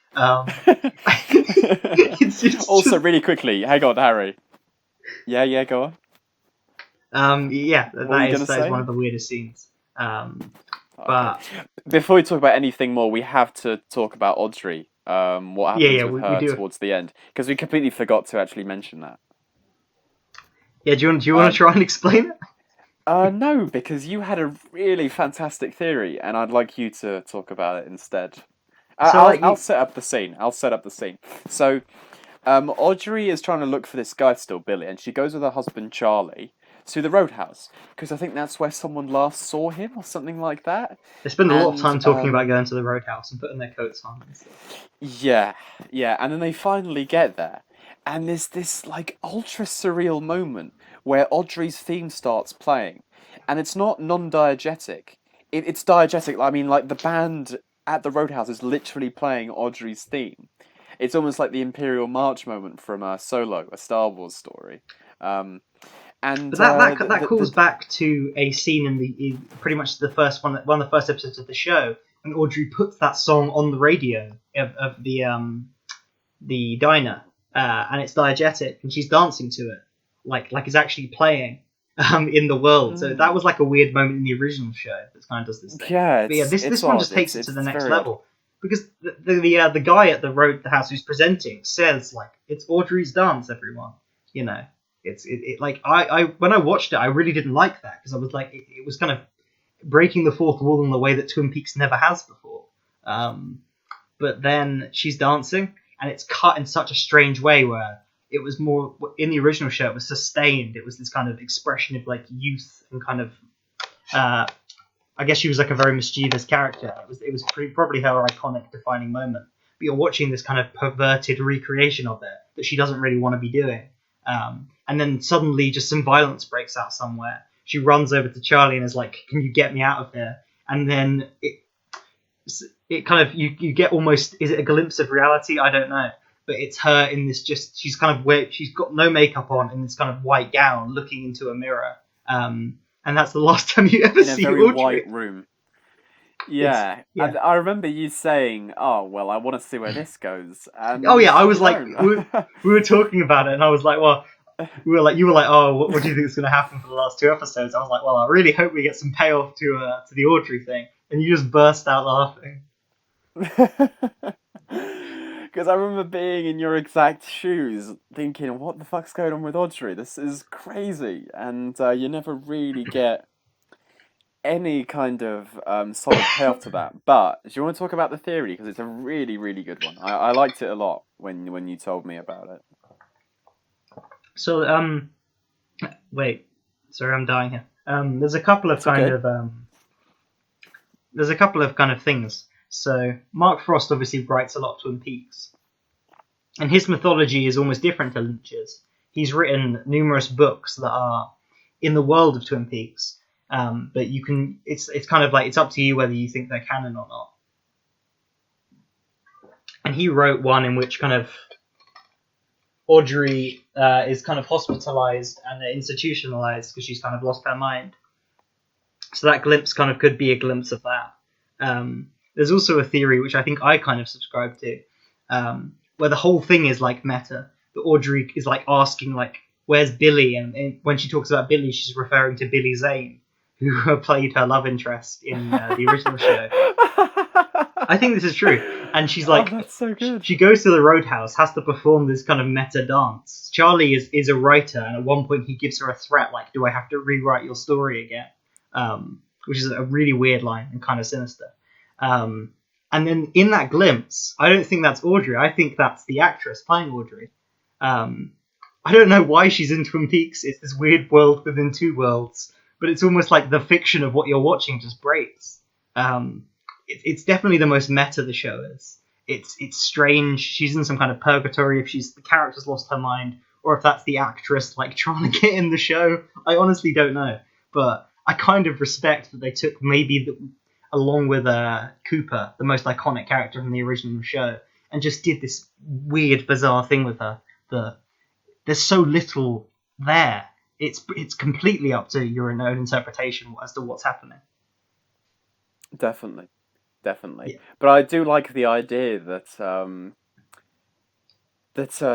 It's Also, just, really quickly, hang on, Harry. Yeah, go on. yeah, What were you gonna that is say? one of the weirdest scenes. Okay. But Before we talk about anything more, we have to talk about Audrey. What happens yeah, with we her do. towards the end? Because we completely forgot to actually mention that. Yeah, do you want to Um, try and explain it? no, because you had a really fantastic theory, and I'd like you to talk about it instead. So like I'll you, set up the scene. So, Audrey is trying to look for this guy still, Billy, and she goes with her husband Charlie to the roadhouse because I think that's where someone last saw him or something like that. they spend a lot of And time talking about going to the roadhouse and putting their coats on and stuff. yeah, and then they finally get there, and there's this like ultra surreal moment where Audrey's theme starts playing, and it's not non-diegetic. It's diegetic. I mean, like the band at the Roadhouse is literally playing Audrey's theme. It's almost like the Imperial March moment from Solo, a Star Wars story. Um, and But that calls back to a scene in pretty much the first one of the first episodes of the show, when Audrey puts that song on the radio of the diner, and it's diegetic, and she's dancing to it, like it's actually playing in the world. So that was like a weird moment in the original show that kind of does this thing. yeah, But yeah, it's this one odd. just takes it to the It's next very odd. level because the guy at the house who's presenting says like it's Audrey's dance, everyone. You know, it like I when I watched it, I really didn't like that because I was like it was kind of breaking the fourth wall in the way that Twin Peaks never has before. But then she's dancing, and it's cut in such a strange way where it was more in the original show. It was sustained. It was this kind of expression of like youth and kind of. I guess she was like a very mischievous character. It was probably her iconic defining moment. But you're watching this kind of perverted recreation of it that she doesn't really want to be doing. And then suddenly, just some violence breaks out somewhere. She runs over to Charlie and is like, "Can you get me out of here?" And then it kind of you get almost, is it a glimpse of reality? I don't know, but it's her in this, just she's kind of weird, she's got no makeup on in this kind of white gown looking into a mirror, and that's the last time you ever In a see very Audrey. white room. It's Yeah, yeah. and I remember you saying, "Oh, well, I want to see where this goes." And Oh yeah, I was you like, don't. we were talking about it, and I was like, well, you were like, oh, what do you think is going to happen for the last two episodes? I was like, well, I really hope we get some payoff to the Audrey thing, and you just burst out laughing. Because I remember being in your exact shoes, thinking, "What the fuck's going on with Audrey? This is crazy," and you never really get any kind of solid payoff to that. But do you want to talk about the theory? Because it's a really, really good one. I liked it a lot when you told me about it. So wait, sorry, I'm dying here. There's a couple of It's okay. things. So Mark Frost obviously writes a lot of Twin Peaks, and his mythology is almost different to Lynch's. He's written numerous books that are in the world of Twin Peaks, but you can. It's kind of like it's up to you whether you think they're canon or not. And he wrote one in which kind of Audrey is kind of hospitalized and institutionalized because she's kind of lost her mind. So that glimpse kind of could be a glimpse of that. There's also a theory which I think I kind of subscribe to, where the whole thing is like meta. That Audrey is like asking like, "Where's Billy?" And when she talks about Billy, she's referring to Billy Zane, who played her love interest in the original show. I think this is true. And she's like, that's so good. she goes to the Roadhouse, has to perform this kind of meta dance. Charlie is a writer, and at one point he gives her a threat, like, "Do I have to rewrite your story again?" Which is a really weird line and kind of sinister. And then in that glimpse, I don't think that's Audrey. I think that's the actress playing Audrey. I don't know why she's in Twin Peaks. It's this weird world within two worlds, but it's almost like the fiction of what you're watching just breaks. It's definitely the most meta the show is. It's strange. She's in some kind of purgatory if the character's lost her mind, or if that's the actress like trying to get in the show. I honestly don't know, but I kind of respect that they took along with Cooper, the most iconic character from the original show, and just did this weird, bizarre thing with her. That there's so little there. It's completely up to your own interpretation as to what's happening. Definitely, definitely. Yeah. But I do like the idea that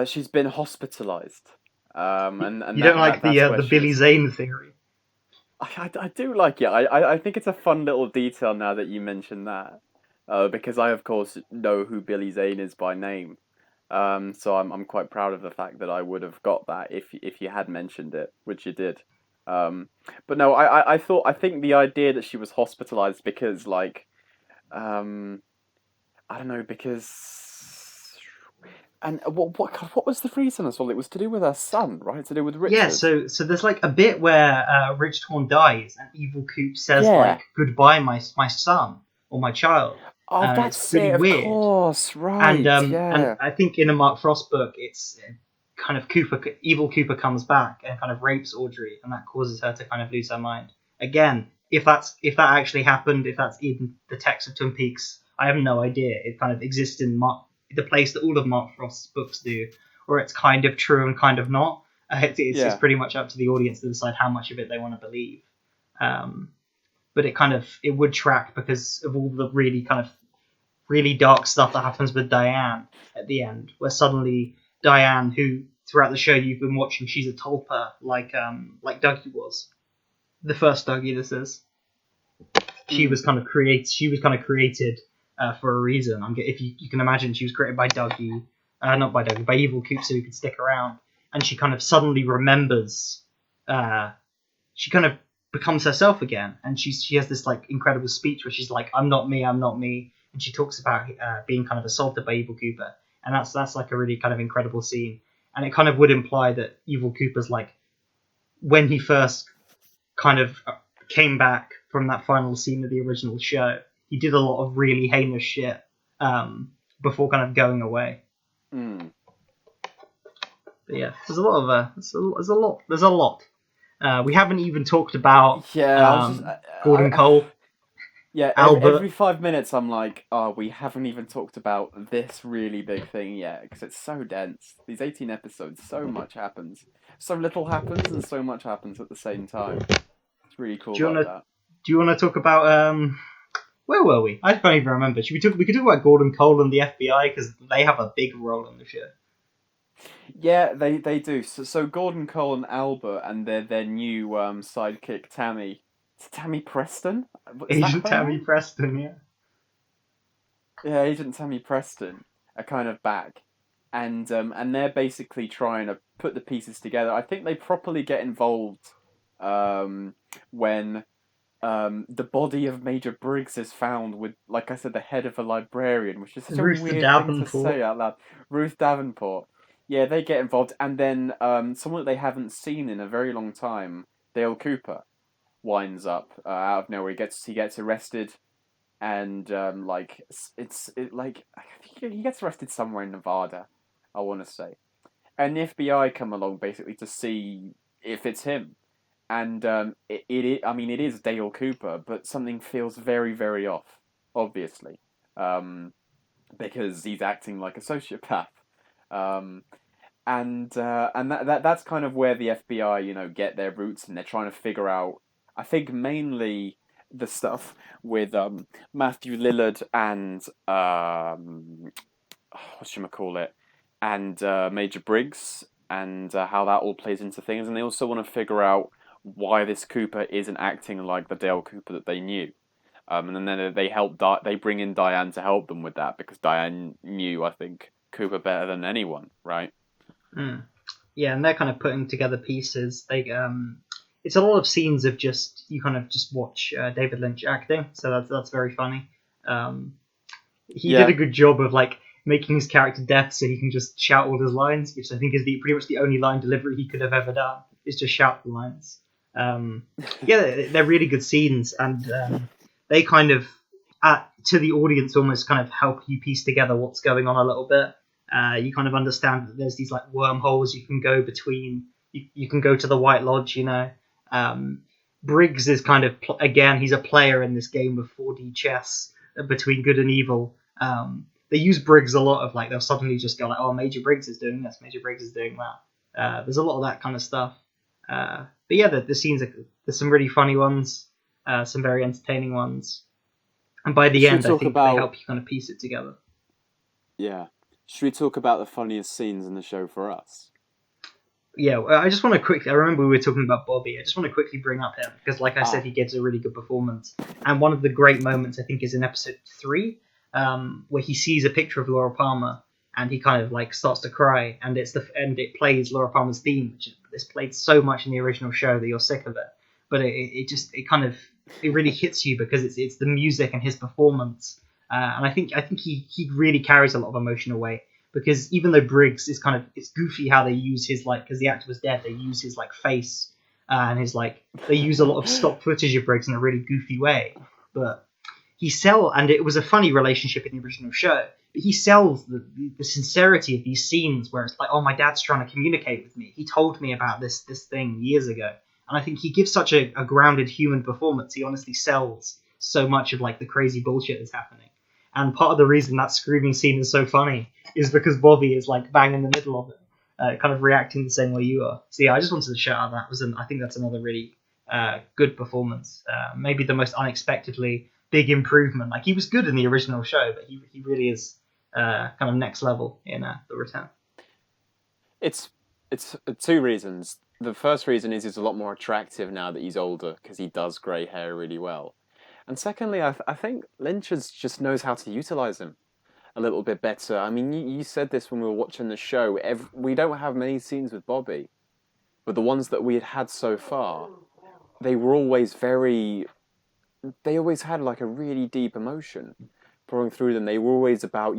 she's been hospitalized, and You don't like that's where the she Billy is. Zane theory? I do like it. I think it's a fun little detail now that you mention that, because I of course know who Billy Zane is by name. So I'm quite proud of the fact that I would have got that if you had mentioned it, which you did. Um, but no, I think the idea that she was hospitalized because like um, I don't know because and what was the reason as well? It was to do with her son, right? To do with Yeah, Richard. so there's like a bit where Rich Torn dies and Evil Coop says Yeah. like goodbye my son or my child. Oh, It's that's really it. Of weird. course, And right? Yeah. I think in a Mark Frost book, it's kind of Evil Cooper comes back and kind of rapes Audrey, and that causes her to kind of lose her mind. Again, if that actually happened, if that's in the text of Twin Peaks, I have no idea. It kind of exists in the place that all of Mark Frost's books do, or it's kind of true and kind of not. It's Yeah. pretty much up to the audience to decide how much of it they want to believe. Um, but it would track because of all the really kind of really dark stuff that happens with Diane at the end, where suddenly Diane, who throughout the show you've been watching, she's a tulpa like Dougie was. The first Dougie, this is. She Mm. was kind of created. She was kind of created for a reason. If you can imagine, she was created by Dougie, not by Dougie, by Evil Coop, so he could stick around. And she kind of suddenly remembers. She kind of becomes herself again, and she has this like incredible speech where she's like, I'm not me," and she talks about being kind of assaulted by Evil Cooper, and that's like a really kind of incredible scene, and it kind of would imply that Evil Cooper's like when he first kind of came back from that final scene of the original show, he did a lot of really heinous shit before kind of going away. Mm. But yeah, there's a lot of there's a lot. We haven't even talked about Yeah, I was just, Gordon Cole, yeah. Every Albert. 5 minutes, I'm like, oh, we haven't even talked about this really big thing yet because it's so dense. These 18 episodes, so much happens, so little happens, and so much happens at the same time. It's really cool Do you like wanna that. do you wanna talk about where were we? I can't even remember. We could talk about Gordon Cole and the FBI because they have a big role in the show. Yeah, they do. So Gordon Cole and Albert and their new sidekick Tammy. It's Tammy Preston? Is that Agent her Tammy name? Preston, yeah. Yeah, Agent Tammy Preston are kind of back, and they're basically trying to put the pieces together. I think they properly get involved um, when the body of Major Briggs is found with, like I said, the head of a librarian, which is such a Ruth weird thing to Davenport. say out loud. Ruth Davenport. Yeah, they get involved, and then someone that they haven't seen in a very long time, Dale Cooper, winds up out of nowhere. He gets arrested, and I think he gets arrested somewhere in Nevada, I want to say, and the FBI come along basically to see if it's him, and I mean, it is Dale Cooper, but something feels very, very off, obviously, um, because he's acting like a sociopath, um, and that's kind of where the FBI, get their roots, and they're trying to figure out. I think mainly the stuff with Matthew Lillard and call it, and Major Briggs, and how that all plays into things. And they also want to figure out why this Cooper isn't acting like the Dale Cooper that they knew. And then they bring in Diane to help them with that because Diane knew, I think, Cooper better than anyone, right? Mm. Yeah, and they're kind of putting together pieces. It's a lot of scenes of just you kind of just watch David Lynch acting, so that's very funny. Um, he did a Yeah, good job of like making his character deaf so he can just shout all his lines, which I think is pretty much the only line delivery he could have ever done is just shout the lines. Yeah, they're really good scenes, and they kind of to the audience almost kind of help you piece together what's going on a little bit. You kind of understand that there's these like wormholes you can go between. You can go to the White Lodge, Um, Briggs is kind of again he's a player in this game of 4D chess between good and evil. They use Briggs a lot of like they'll suddenly just go like, oh, Major Briggs is doing this, Major Briggs is doing that. There's a lot of that kind of stuff. But yeah, the scenes there's some really funny ones, some very entertaining ones, and by the should we end, I talk think they about? help you kind of piece it together. Yeah, should we talk about the funniest scenes in the show for us? Yeah, I just want to quickly. I remember we were talking about Bobby. I just want to quickly bring up him because, like I said, Ah, he gives a really good performance. And one of the great moments I think is in episode 3, where he sees a picture of Laura Palmer and he kind of like starts to cry, and it plays Laura Palmer's theme, which is played so much in the original show that you're sick of it. But it kind of it really hits you because it's the music and his performance, and I think he really carries a lot of emotional weight because even though Briggs is kind of it's goofy how they use his like because the actor was dead they use his like face and his like they use a lot of stock footage of Briggs in a really goofy way, but and it was a funny relationship in the original show, but he sells the sincerity of these scenes where it's like, oh, my dad's trying to communicate with me, he told me about this thing years ago, and I think he gives such a grounded human performance. He honestly sells so much of like the crazy bullshit that's happening, and part of the reason that screaming scene is so funny is because Bobby is like bang in the middle of it, kind of reacting the same way you are. So yeah, I just wanted to shout out I think that's another really good performance. Maybe the most unexpectedly big improvement. Like he was good in the original show, but he really is kind of next level in the return. it's it's two reasons. The first reason is he's a lot more attractive now that he's older because he does grey hair really well. And secondly, I think Lynch just knows how to utilize him a little bit better. I mean, you said this when we were watching the show. We don't have many scenes with Bobby, but the ones that we had had so far, they were always very. They always had like a really deep emotion pouring through them. They were always about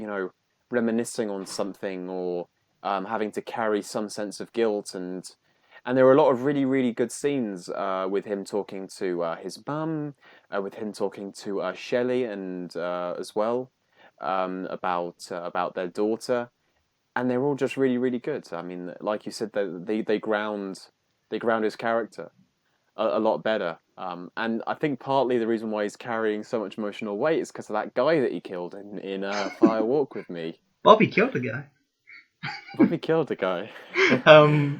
reminiscing on something or having to carry some sense of guilt and there were a lot of really, really good scenes with him talking to his mum, with him talking to Shelley and as well about their daughter, and they're all just really, really good. I mean, like you said, they ground his character a lot better. And I think partly the reason why he's carrying so much emotional weight is because of that guy that he killed in Fire Walk with Me. Bobby killed a guy. Bobby killed a guy.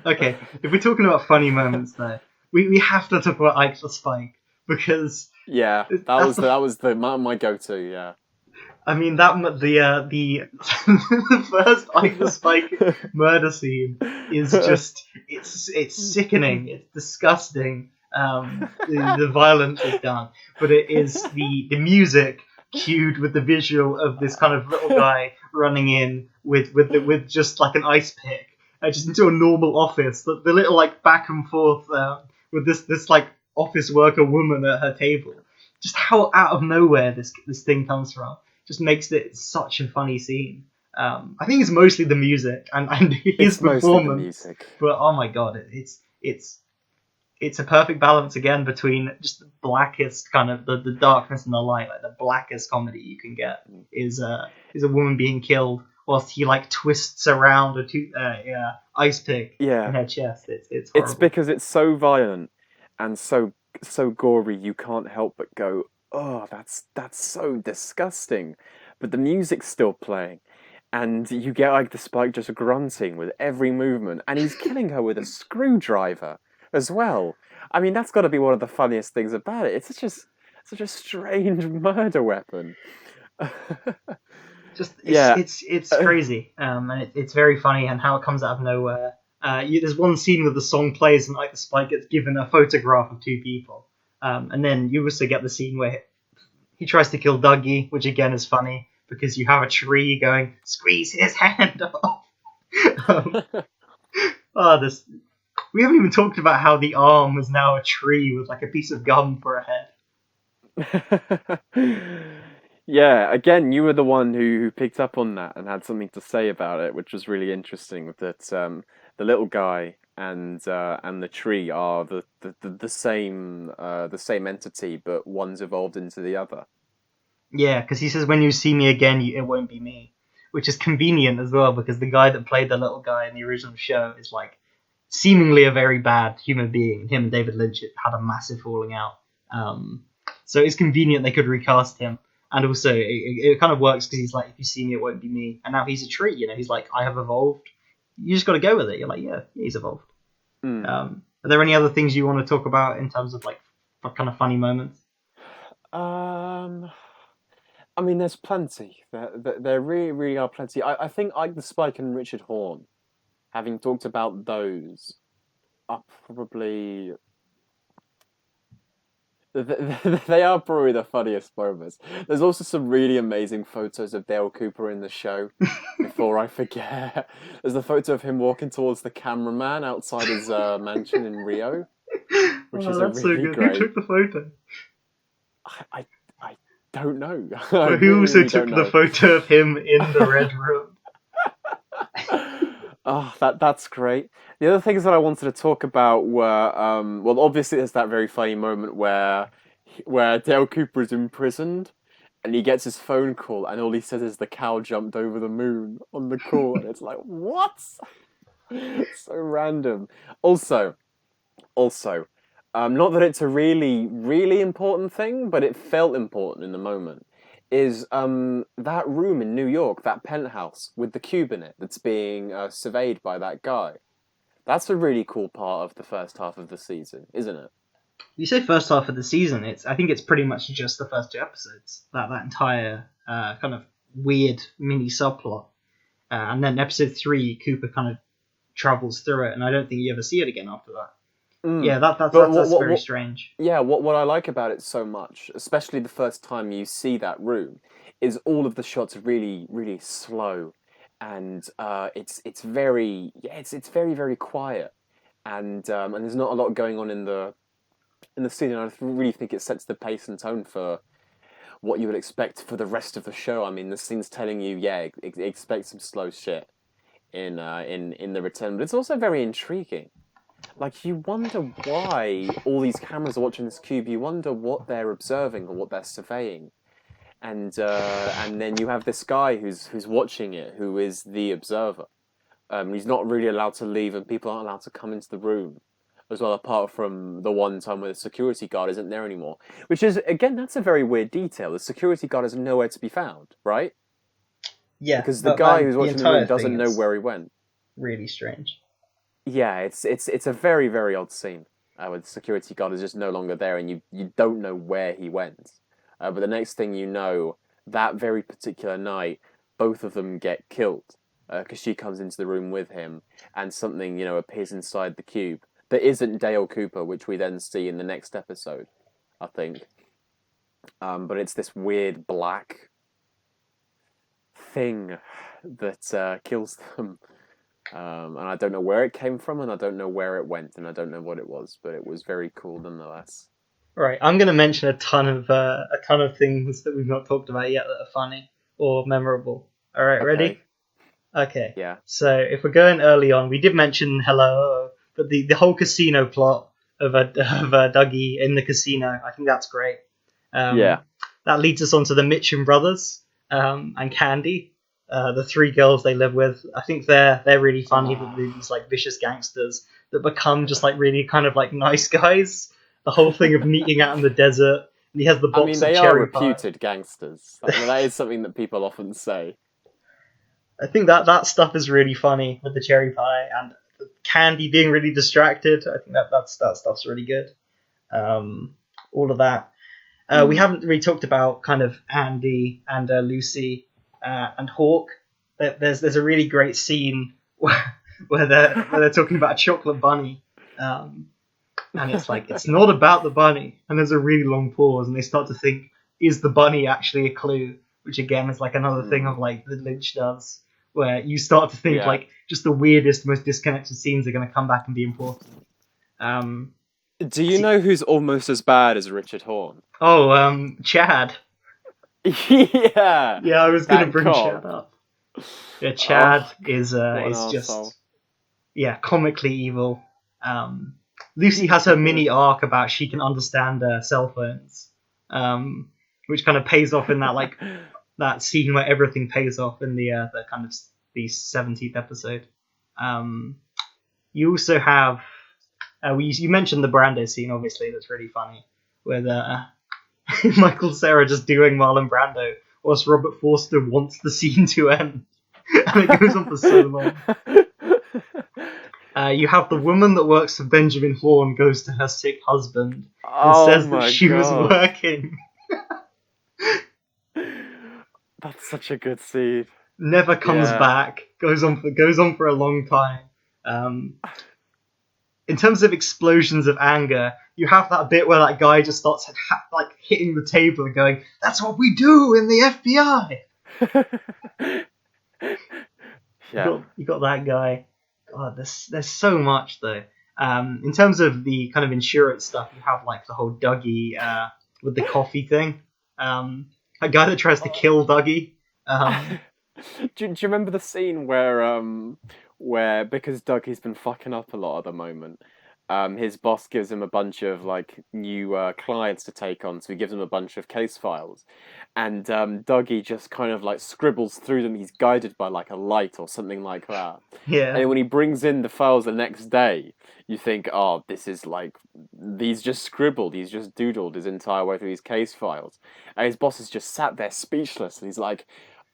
Okay, if we're talking about funny moments, though, we have to talk about Ike the Spike because Yeah, that that's was the that was my go-to. Yeah. I mean that the the first Ike the Spike murder scene is just it's sickening. It's disgusting. The violence is done, but it is the music cued with the visual of this kind of little guy running in with just like an ice pick, just into a normal office. The little like back and forth with this like office worker woman at her table. Just how out of nowhere this thing comes from just makes it such a funny scene. I think it's mostly the music and his It's mostly the performance, music. but oh my god, it's a perfect balance again between just the blackest kind of the darkness and the light, like the blackest comedy you can get is a woman being killed whilst he like twists around yeah, ice pick in Yeah, her chest. It's it's horrible. because it's so violent and so gory. You can't help but go, "Oh, that's so disgusting," but the music's still playing, and you get like the Spike just grunting with every movement, and he's killing her with a screwdriver as well. I mean, that's got to be one of the funniest things about it. It's such a strange murder weapon. Just Yeah. it's crazy, and it's very funny and how it comes out of nowhere. There's one scene where the song plays and like the Spike gets given a photograph of two people, and then you also get the scene where he tries to kill Dougie, which again is funny because you have a tree going squeeze his hand off. um, this we haven't even talked about how the arm is now a tree with like a piece of gum for a head. Yeah, again, you were the one who picked up on that and had something to say about it, which was really interesting. That the little guy and the tree are the same entity, but one's evolved into the other. Yeah, because he says when you see me again, it won't be me, which is convenient as well because the guy that played the little guy in the original show is like seemingly a very bad human being. Him and David Lynch had a massive falling out, um, so it's convenient they could recast him. And also, it kind of works because he's like, if you see me, it won't be me. And now he's a tree, you know. He's like, I have evolved. You just got to go with it. You're like, yeah, he's evolved. Mm. Are there any other things you want to talk about in terms of like kind of funny moments? Um, I mean, there's plenty. There really, really are plenty. I think Ike the Spike and Richard Horn, having talked about those, are probably they are probably the funniest moments. There's also some really amazing photos of Dale Cooper in the show. Before I forget, there's the photo of him walking towards the cameraman outside his mansion in Rio, which Oh, is a that's so really good. Who great. took the photo? I don't know. I But who really, also really took don't the know. photo of him in the red room? Oh, that's great. The other things that I wanted to talk about were, well, obviously there's that very funny moment where Dale Cooper is imprisoned, and he gets his phone call, and all he says is the cow jumped over the moon on the call, and it's like, what? So random. Also, also, not that it's a really, really important thing, but it felt important in the moment. Is that room in New York, that penthouse with the cube in it that's being surveyed by that guy? That's a really cool part of the first half of the season, isn't it? You say first half of the season. I think it's pretty much just the first two episodes. That entire kind of weird mini subplot, and then episode three, Cooper kind of travels through it, and I don't think you ever see it again after that. Mm. Yeah, But that's very strange. yeah, what I like about it so much, especially the first time you see that room, is all of the shots are really, really slow, and it's very yeah, it's very, very quiet, and there's not a lot going on in the scene. And I really think it sets the pace and tone for what you would expect for the rest of the show. I mean, the scene's telling you, yeah, expect some slow shit in the return, but it's also very intriguing. Like you wonder why all these cameras are watching this cube. You wonder what they're observing or what they're surveying, and then you have this guy who's watching it, who is the observer. He's not really allowed to leave, and people aren't allowed to come into the room as well. Apart from the one time where the security guard isn't there anymore, which is again that's a very weird detail. The security guard is nowhere to be found, right? Yeah, Because the but guy then who's the watching the entire room thing doesn't know is where he went. really strange. Yeah, it's a very very odd scene where the security guard is just no longer there, and you don't know where he went. But the next thing you know, that very particular night, both of them get killed because she comes into the room with him, and something appears inside the cube that isn't Dale Cooper, which we then see in the next episode, I think. But it's this weird black thing that kills them. And I don't know where it came from, and I don't know where it went, and I don't know what it was, but it was very cool nonetheless. Right, I'm going to mention a ton of things that we've not talked about yet that are funny or memorable. All right, ready? Okay, Okay. yeah, So if we're going early on, we did mention Hello, but the whole casino plot of Dougie in the casino, I think that's great. yeah. Um, that leads us on to the Mitchum brothers and Candy, the three girls they live with. I think they're really funny. Oh, They're these like vicious gangsters that become just like really kind of like nice guys. The whole thing of meeting out in the desert, and he has the I mean, box of they are cherry pie. reputed gangsters. That is something that people often say. I think that stuff is really funny with the cherry pie and Candy being really distracted. I think that stuff's really good. All of that. We Mm. haven't really talked about kind of Andy and Lucy and Hawk. There's a really great scene where they're talking about a chocolate bunny, and it's like it's not about the bunny. And there's a really long pause, and they start to think, is the bunny actually a clue? Which again is like another thing Mm. of like that Lynch does, where you start to think Yeah. like just the weirdest, most disconnected scenes are going to come back and be important. Um, Do you see, know who's almost as bad as Richard Horn? oh, Chad. Yeah, Yeah, I was gonna that bring Chad cop. up. Yeah, Chad Oh, what an is arsehole. just yeah comically evil. Um, Lucy has her mini arc about she can understand cell phones, um, which kind of pays off in that like that scene where everything pays off in the kind of the 17th episode. Um, you also have you mentioned the Brando scene, obviously that's really funny with Michael Cera just doing Marlon Brando, whilst Robert Forster wants the scene to end, and it goes on for so long. You have the woman that works for Benjamin Horn goes to her sick husband and Oh says that my she was god. working, That's such a good scene. never comes Yeah. back, goes on for a long time. Um, in terms of explosions of anger, you have that bit where that guy just starts like hitting the table and going, "That's what we do in the FBI." Yeah. You got that guy. God, there's so much though. In terms of the kind of insurance stuff, you have like the whole Dougie with the coffee thing. A guy that tries to kill Dougie. Um, Do you remember the scene where because Dougie's been fucking up a lot at the moment, his boss gives him a bunch of like new clients to take on, so he gives him a bunch of case files, and Dougie just kind of like scribbles through them. He's guided by like a light or something like that. And yeah, then when he brings in the files the next day, you think, oh, this is like he's just scribbled, he's just doodled his entire way through these case files, and his boss is just sat there speechless, and he's like,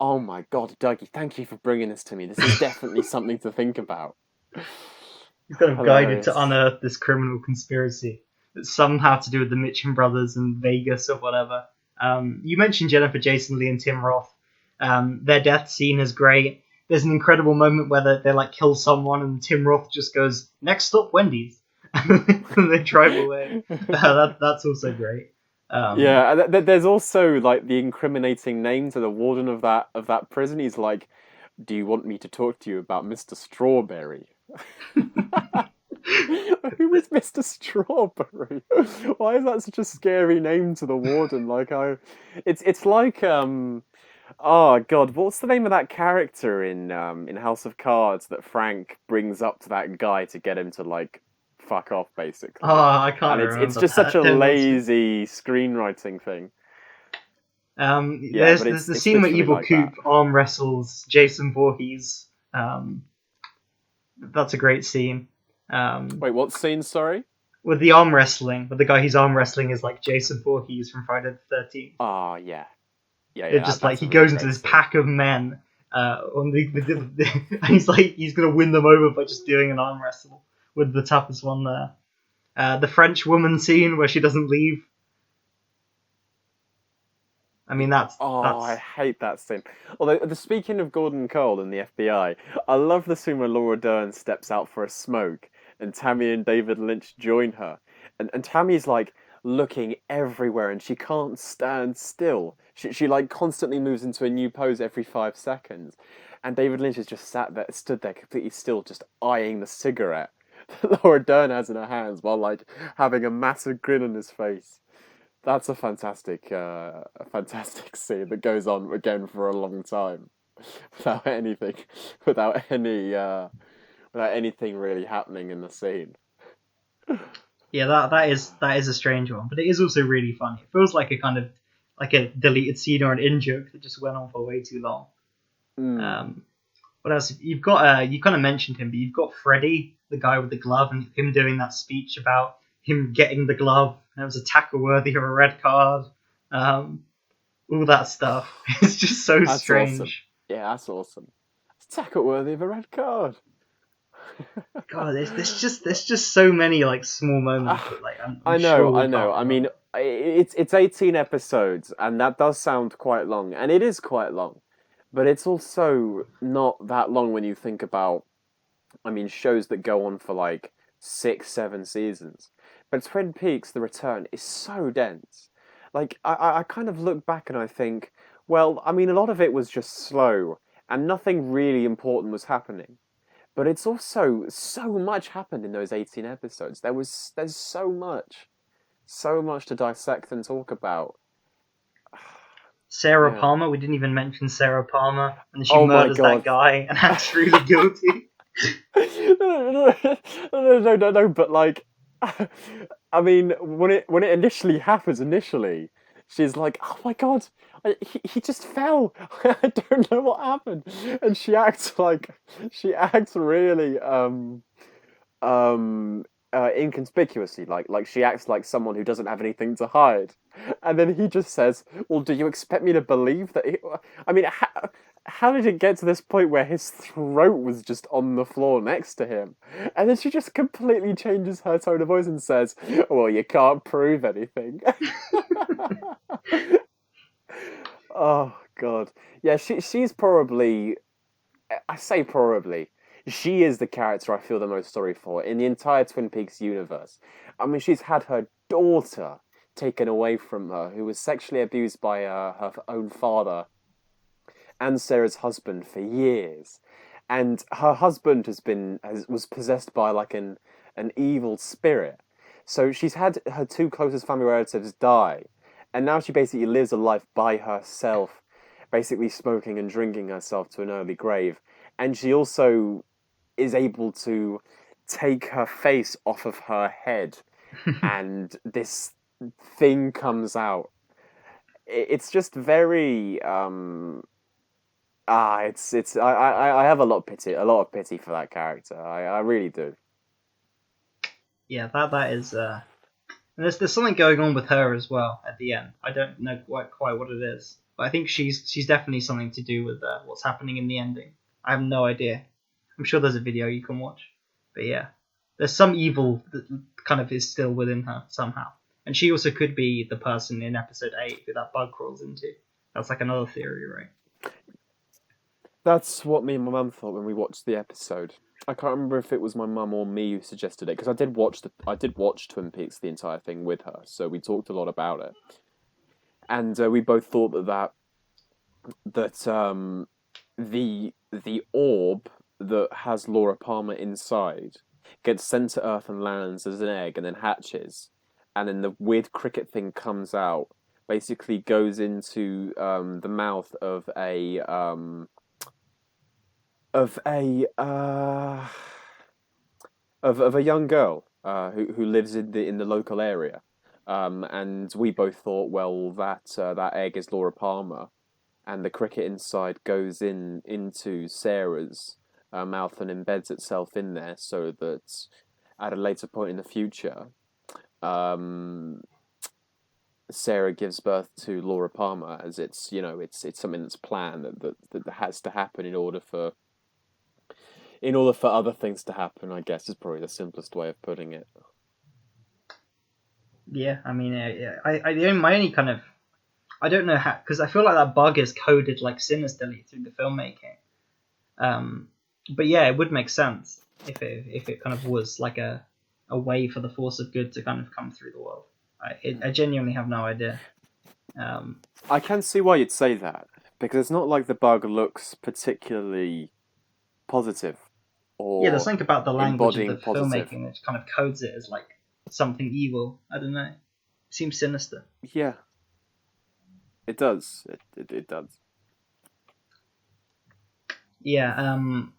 oh my god, Dougie, thank you for bringing this to me. This is definitely something to think about. he's kind of guided to Hilarious. unearth this criminal conspiracy that's somehow to do with the Mitchum brothers and Vegas or whatever. You mentioned Jennifer Jason Leigh and Tim Roth. Their death scene is great. There's an incredible moment where they like kill someone and Tim Roth just goes, "Next stop, Wendy's," and they drive away. That's also great. Um, Yeah, and there's also like the incriminating name to the warden of that prison. He's like, "Do you want me to talk to you about Mr. Strawberry?" Who is Mr. Strawberry? Why is that such a scary name to the warden? It's like oh god, what's the name of that character in House of Cards that Frank brings up to that guy to get him to like fuck off oh, basically? I can't And it's remember just such that. a Don't mention it. lazy screenwriting thing. Yeah, There's but there's the it's scene where literally Evil like that. Coop arm wrestles Jason Voorhees. That's a great scene. Um, Wait, what scene? Sorry. with the arm wrestling, with the guy who's arm wrestling is like Jason Voorhees from Friday the 13th. Oh yeah, It That, just like that's a he really goes into great this scene. pack of men on and he's like he's gonna win them over by just doing an arm wrestle with the toughest one there. The French woman scene where she doesn't leave. I mean Oh, I that's hate that scene. Although, speaking of Gordon Cole and the FBI, I love the scene where Laura Dern steps out for a smoke and Tammy and David Lynch join her. And Tammy's like, looking everywhere, and she can't stand still. She like constantly moves into a new pose every 5 seconds, and David Lynch is just stood there completely still, just eyeing the cigarette that Laura Dern has in her hands while like having a massive grin on his face. That's a fantastic scene that goes on again for a long time without anything, without any, without anything really happening in the scene. Yeah, that is a strange one, but it is also really funny. It feels like a kind of like a deleted scene or an in joke that just went on for way too long. Mm. Um, what else? You've got you kind of mentioned him, but you've got Freddie, the guy with the glove, and him doing that speech about him getting the glove, and it was a tackle worthy of a red card. Um, all that stuff. It's just so That's awesome. strange. Yeah, that's awesome. It's tackle worthy of a red card. God, there's just so many like small moments Ah, that like I'm sure I we know. can't I remember. mean, it's 18 episodes, and that does sound quite long, and it is quite long, but it's also not that long when you think about, I mean, shows that go on for like 6, 7 seasons. But Twin Peaks: The Return is so dense. Like, I kind of look back and I think, well, I mean, a lot of it was just slow, and nothing really important was happening. But it's also so much happened in those 18 episodes. There's so much to dissect and talk about. Sarah Yeah. Palmer, we didn't even mention Sarah Palmer, and she Oh my murders that god. guy and acts really guilty. No. But like, I mean, when it initially happens, she's like, "Oh my god, he just fell. I don't know what happened," and she acts really um inconspicuously, like she acts like someone who doesn't have anything to hide, and then he just says, well, do you expect me to believe that I mean, how did it get to this point where his throat was just on the floor next to him, and then she just completely changes her tone of voice and says, well, you can't prove anything. Oh god. Yeah, she's probably, I say probably. She is the character I feel the most sorry for in the entire Twin Peaks universe. I mean, she's had her daughter taken away from her, who was sexually abused by her own father and Sarah's husband for years. And her husband was possessed by like an evil spirit. So she's had her two closest family relatives die, and now she basically lives a life by herself, basically smoking and drinking herself to an early grave. And she also is able to take her face off of her head, and this thing comes out. It's just very it's I have a lot of pity for that character. I really do. Yeah, that is. And there's something going on with her as well at the end. I don't know quite what it is, but I think she's definitely something to do with what's happening in the ending. I have no idea. I'm sure there's a video you can watch, but yeah, there's some evil that kind of is still within her somehow, and she also could be the person in episode 8 who that bug crawls into. That's like another theory, right? That's what me and my mum thought when we watched the episode. I can't remember if it was my mum or me who suggested it, because I did watch Twin Peaks the entire thing with her, so we talked a lot about it, and we both thought that the orb that has Laura Palmer inside gets sent to Earth and lands as an egg and then hatches, and then the weird cricket thing comes out, basically goes into the mouth of a of a young girl who lives in the local area. And we both thought, well, that egg is Laura Palmer, and the cricket inside goes into Sarah's mouth and embeds itself in there, so that at a later point in the future, um, Sarah gives birth to Laura Palmer, as it's something that's planned that has to happen in order for other things to happen. I guess is probably the simplest way of putting it. Yeah, I mean, yeah, my only kind of I don't know how because I feel like that bug is coded like sinisterly through the filmmaking. Um, but yeah, it would make sense if it kind of was like a way for the force of good to kind of come through the world. I genuinely have no idea. I can see why you'd say that because it's not like the bug looks particularly positive Yeah, there's or something about the language of the embodying positive. filmmaking that kind of codes it as like something evil. I don't know. It seems sinister. Yeah, it does. It does. Yeah.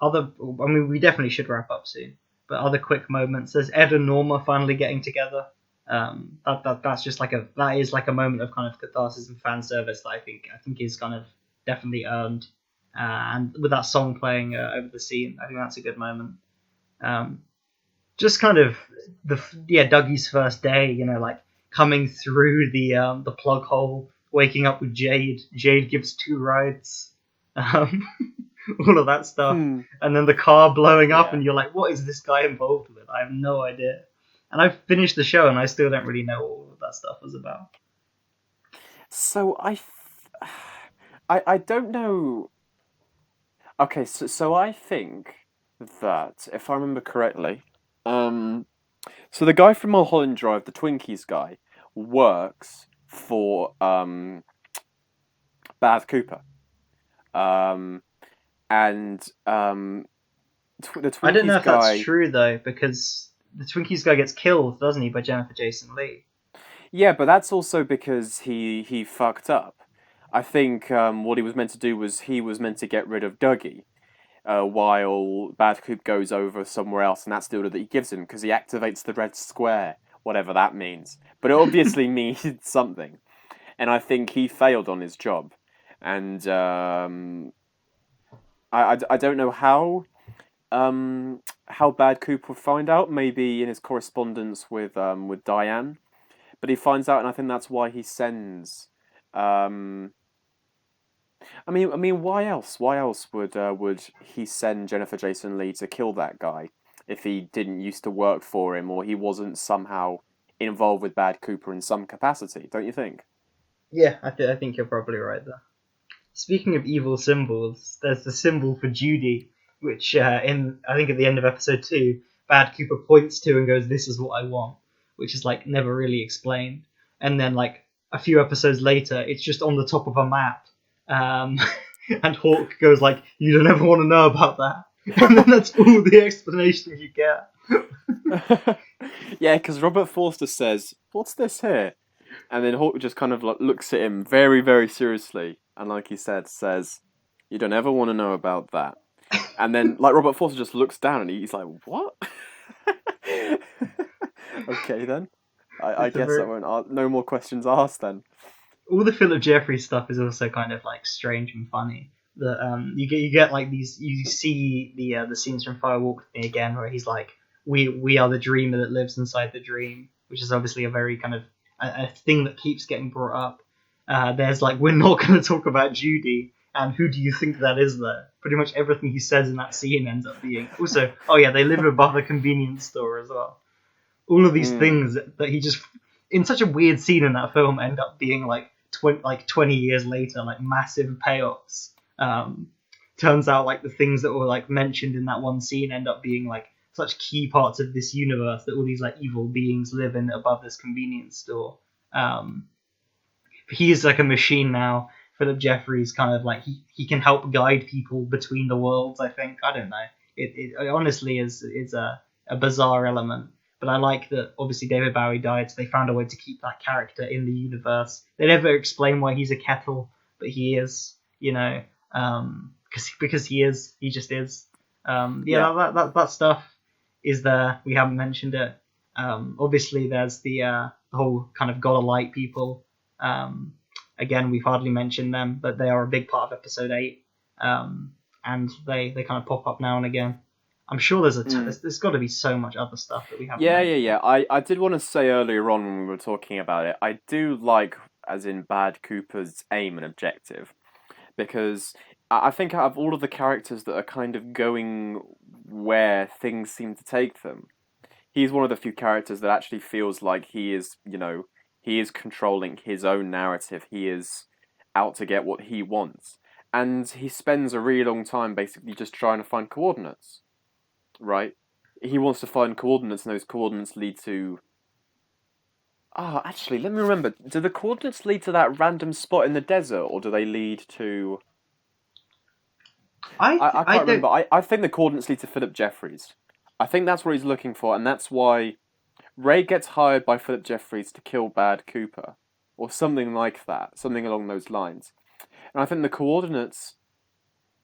Other. I mean, we definitely should wrap up soon. But other quick moments. There's Ed and Norma finally getting together. That's just like that is like a moment of kind of catharsis and fan service that I think is kind of definitely earned. And with that song playing over the scene, I think that's a good moment. Um, just kind of Dougie's first day, like coming through the plug hole, waking up with Jade. Jade gives two rides, um, all of that stuff, Hmm. and then the car blowing up, Yeah. and you're like, what is this guy involved with? I have no idea. And I've finished the show, and I still don't really know what all of that stuff was about. So I don't know. Okay, so I think that if I remember correctly, um, so the guy from Mulholland Drive, the Twinkies guy, works for Baz Cooper. Um, and the I don't know Twinkies if that's guy, true though, because the Twinkies guy gets killed, doesn't he, by Jennifer Jason Leigh? yeah, but that's also because he fucked up. I think what he was meant to do was he was meant to get rid of Dougie, while Bad Coop goes over somewhere else, and that's the order that he gives him because he activates the red square, whatever that means. But it obviously means something, and I think he failed on his job, and I don't know how Bad Coop would find out. Maybe in his correspondence with Diane, but he finds out, and I think that's why he sends. Um, I mean, why else? Why else would he send Jennifer Jason Leigh to kill that guy if he didn't used to work for him or he wasn't somehow involved with Bad Cooper in some capacity? Don't you think? Yeah, I think you're probably right there. Speaking of evil symbols, there's the symbol for Judy, which in I think at the end of episode 2, Bad Cooper points to and goes, "This is what I want," which is like never really explained. And then like a few episodes later, it's just on the top of a map, um, and Hawk goes like, "You don't ever want to know about that," and then that's all the explanation you get. Yeah, because Robert Forster says, "What's this here?" And then Hawk just kind of like looks at him very, very seriously, and like he says, "You don't ever want to know about that." And then like Robert Forster just looks down and he's like, "What?" Okay then. I It's a guess I very won't ask. No more questions asked then. all the Philip Jeffries stuff is also kind of like strange and funny. That you get like these you see the scenes from Firewalk with Me again where he's like we are the dreamer that lives inside the dream, which is obviously a very kind of a thing that keeps getting brought up. There's like we're not going to talk about Judy, and who do you think that is there? Pretty much everything he says in that scene ends up being also oh yeah they live above a convenience store as well. All of these Mm, things that he just in such a weird scene in that film end up being like 20 years later like massive payoffs. Turns out like the things that were like mentioned in that one scene end up being like such key parts of this universe that all these like evil beings live in above this convenience store. um he is like a machine now. Philip Jeffries kind of like he can help guide people between the worlds. I think I don't know. It honestly is a bizarre element, but I like that. Obviously, David Bowie died, so they found a way to keep that character in the universe. They never explain why he's a kettle, but he is. Because he is. He just is. yeah, Yeah, that stuff is there. We haven't mentioned it. Obviously, there's the whole kind of gotta like people. um, Again, we've hardly mentioned them, but they are a big part of episode 8, and they kind of pop up now and again. I'm sure mm. there's got to be so much other stuff that we haven't Yeah, yeah, mentioned. yeah. I did want to say earlier on when we were talking about it, I do like, as in Bad Cooper's aim and objective, because I think out of all of the characters that are kind of going where things seem to take them, he's one of the few characters that actually feels like he is, he is controlling his own narrative. He is out to get what he wants. And he spends a really long time basically just trying to find coordinates, right? He wants to find coordinates, and those coordinates lead to Ah, actually, let me remember. Do the coordinates lead to that random spot in the desert, or do they lead to? I I can't remember. don't. I think the coordinates lead to Philip Jeffries. I think that's what he's looking for, and that's why Ray gets hired by Philip Jeffries to kill Bad Cooper, or something like that, something along those lines. And I think the coordinates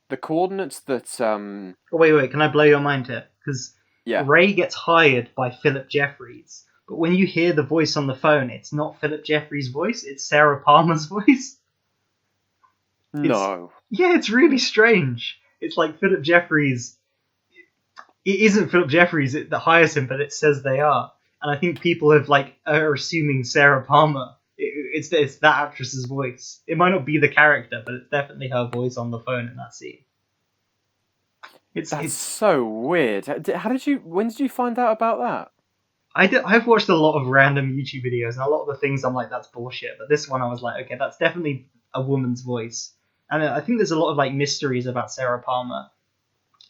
that Oh, wait, can I blow your mind here? Because yeah, Ray gets hired by Philip Jeffries, but when you hear the voice on the phone, it's not Philip Jeffries' voice; it's Sarah Palmer's voice. It's no, Yeah, it's really strange. It's like Philip Jeffries. It isn't Philip Jeffries that hires him, but it says they are, and I think people have are assuming Sarah Palmer. It's that actress's voice. It might not be the character, but it's definitely her voice on the phone in that scene. that's It's so weird. How did you? When did you find out about that? I've watched a lot of random YouTube videos, and a lot of the things I'm like, that's bullshit. But this one, I was like, okay, that's definitely a woman's voice. And I think there's a lot of mysteries about Sarah Palmer,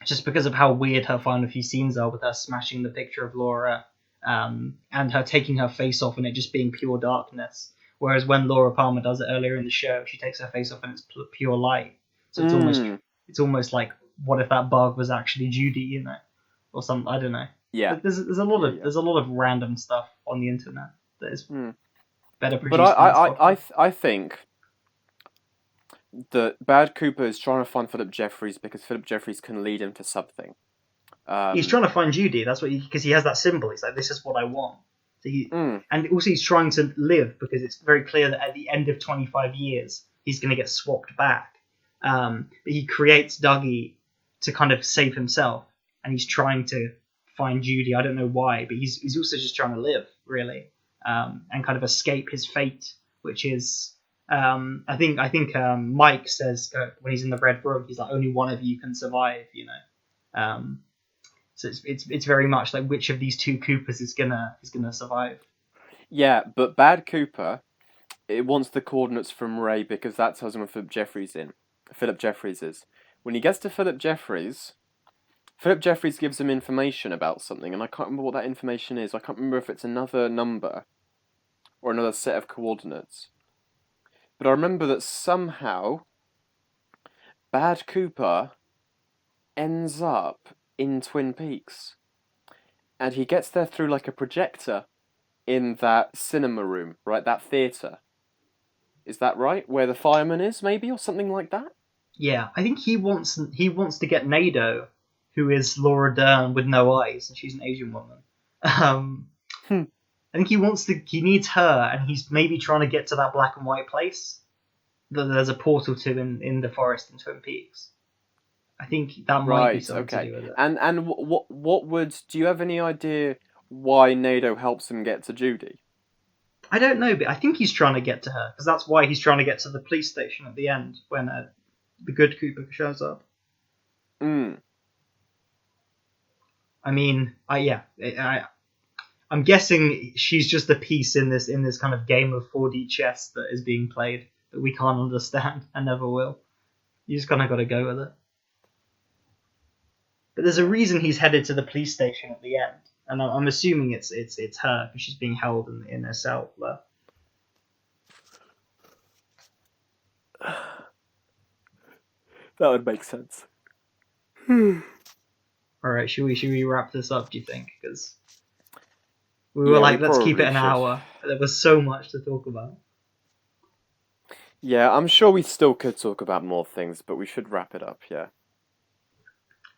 just because of how weird her final few scenes are, with her smashing the picture of Laura, and her taking her face off and it just being pure darkness. Whereas when Laura Palmer does it earlier in the show, she takes her face off and it's pure light. So Mm, it's almost like, what if that bug was actually Judy, or something? I don't know. yeah, yeah, yeah. There's a lot of random stuff on the internet that is Mm. better But produced than this podcast. I think that Bad Cooper is trying to find Philip Jeffries because Philip Jeffries can lead him to something. He's Um, trying to find Judy. That's what because he has that symbol. He's like, this is what I want. So mm, and also he's trying to live, because it's very clear that at the end of 25 years he's going to get swapped back. But he creates Dougie to kind of save himself, and he's trying to find Judy. I don't know why, but he's also just trying to live, really, and kind of escape his fate, which is. I think Mike says, when he's in the Red Room, he's like, only one of you can survive, Um, so it's very much like, which of these two Coopers is gonna survive. yeah, but Bad Cooper it wants the coordinates from Ray because that tells him where Philip Jeffries in. Philip Jeffries is. When he gets to Philip Jeffries gives him information about something, and I can't remember what that information is. I can't remember if it's another number or another set of coordinates. But I remember that somehow Bad Cooper ends up in Twin Peaks. And he gets there through like a projector in that cinema room, right? That theatre. Is that right? Where the fireman is, maybe, or something like that? Yeah, I think he wants to get Nado, who is Laura Dern with no eyes, and she's an Asian woman. Um, Hmm. I think he needs her, and he's maybe trying to get to that black and white place that there's a portal to in the forest in Twin Peaks. I think that might be Right, something to okay. do with it. And what would do you have any idea why Nado helps him get to Judy? I don't know, but I think he's trying to get to her, because that's why he's trying to get to the police station at the end when the good Cooper shows up. Mm. I mean, I'm guessing she's just a piece in this kind of game of 4D chess that is being played that we can't understand and never will. You just kind of got to go with it. But there's a Yeah. reason he's headed to the police station at the end, and I'm assuming it's her, because she's being held in her cell there. That would make sense. All right, should we wrap this up? Do you think? Because we were Yeah, we like, let's keep it probably an should. hour. But there was so much to talk about. Yeah, I'm sure we still could talk about more things, but we should wrap it up, yeah.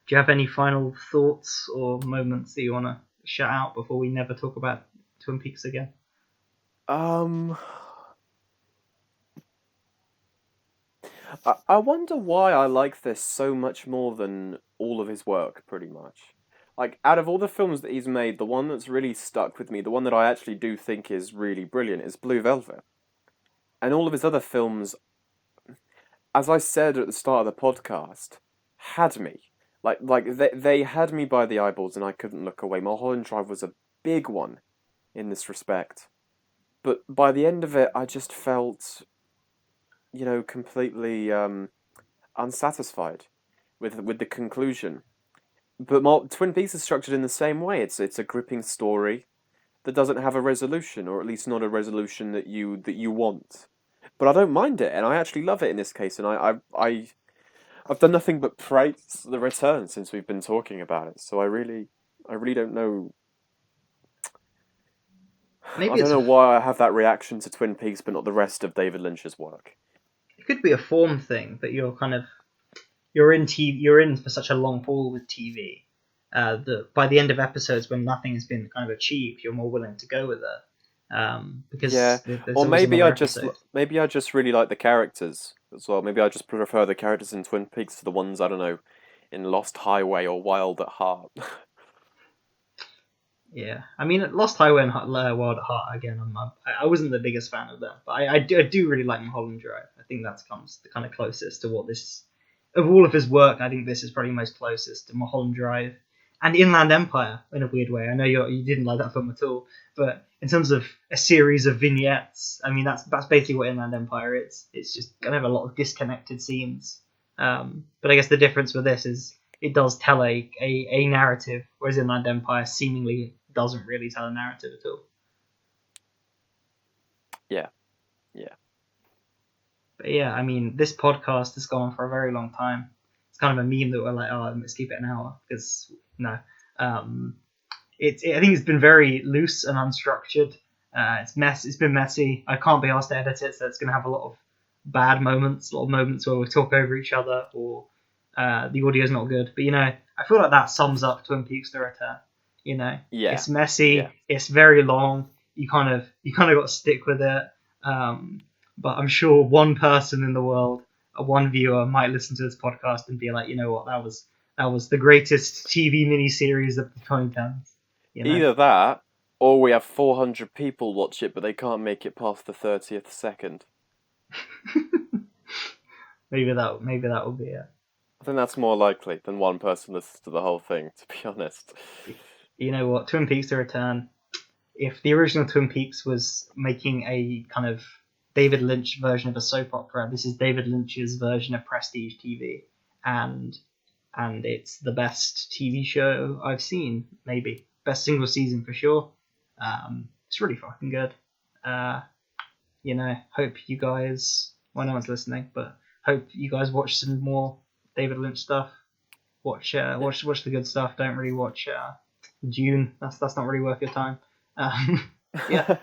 Do you have any final thoughts or moments that you want to shout out before we never talk about Twin Peaks again? Um I wonder why I like this so much more than all of his work, pretty much. Like, out of all the films that he's made, the one that's really stuck with me, the one that I actually do think is really brilliant, is Blue Velvet. And all of his other films, as I said at the start of the podcast, had me. They had me by the eyeballs and I couldn't look away. Mulholland Drive was a big one in this respect. But by the end of it, I just felt, completely unsatisfied with the conclusion. But Twin Peaks is structured in the same way. It's a gripping story. that doesn't have a resolution, or at least not a resolution that you want. But I don't mind it, and I actually love it in this case. And I've done nothing but praise the return since we've been talking about it. So I really don't know. I Maybe don't it's know why I have that reaction to Twin Peaks, but not the rest of David Lynch's work. it could be a form thing that you're kind of you're in for such a long haul with TV that by the end of episodes when nothing has been kind of achieved, you're more willing to go with it Yeah, because there's or always maybe another episode. maybe I just really like the characters as well. Maybe I just prefer the characters in Twin Peaks to the ones I don't know in Lost Highway or Wild at Heart. Yeah, I mean, Lost Highway and Wild at Heart again. I wasn't the biggest fan of them, but I do really like Mulholland Drive. I think that comes the kind of closest to what this of all of his work. I think this is probably most closest to Mulholland Drive and Inland Empire in a weird way. I know you didn't like that film at all, but in terms of a series of vignettes, I mean that's basically what Inland Empire is. It's just kind of a lot of disconnected scenes. But I guess the difference with this is it does tell a narrative, whereas Inland Empire seemingly doesn't really tell a narrative at all. Yeah, yeah. But yeah, I mean, this podcast has gone on for a very long time. It's kind of a meme that we're like, oh, let's keep it an hour because no, um, I think it's been very loose and unstructured. It's been messy. I can't be asked to edit it, so it's going to have a lot of bad moments, a lot of moments where we talk over each other or the audio's not good. But I feel like that sums up Twin Peaks: The Return. Yeah, It's yeah. messy. It's very long. You kind of got to stick with it. But I'm sure one person in the world, one viewer, might listen to this podcast and be like, you know what, that was the greatest TV miniseries of the 2010s. You know, Either that, or we have 400 people watch it, but they can't make it past the 30th second. maybe that will be it. I think that's more likely than one person listens to the whole thing, to be honest. You know what, Twin Peaks: The Return. If the original Twin Peaks was making a kind of David Lynch version of a soap opera, this is David Lynch's version of prestige TV, and it's the best TV show I've seen. Maybe best single season for sure. It's really fucking good. Uh, hope you guys. Well, no one's listening, but hope you guys watch some more David Lynch stuff. Watch, Yeah. watch the good stuff. Don't really watch Dune. That's not really worth your time. Um, yeah,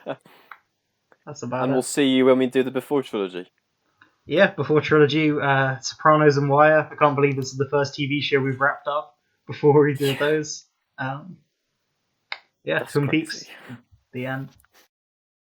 that's about And it. we'll see you when we do the Before trilogy. Yeah, before trilogy, Sopranos and Wire. I can't believe this is the first TV show we've wrapped up before we did Yeah, those. Yeah, that's Twin crazy. Peaks, the end.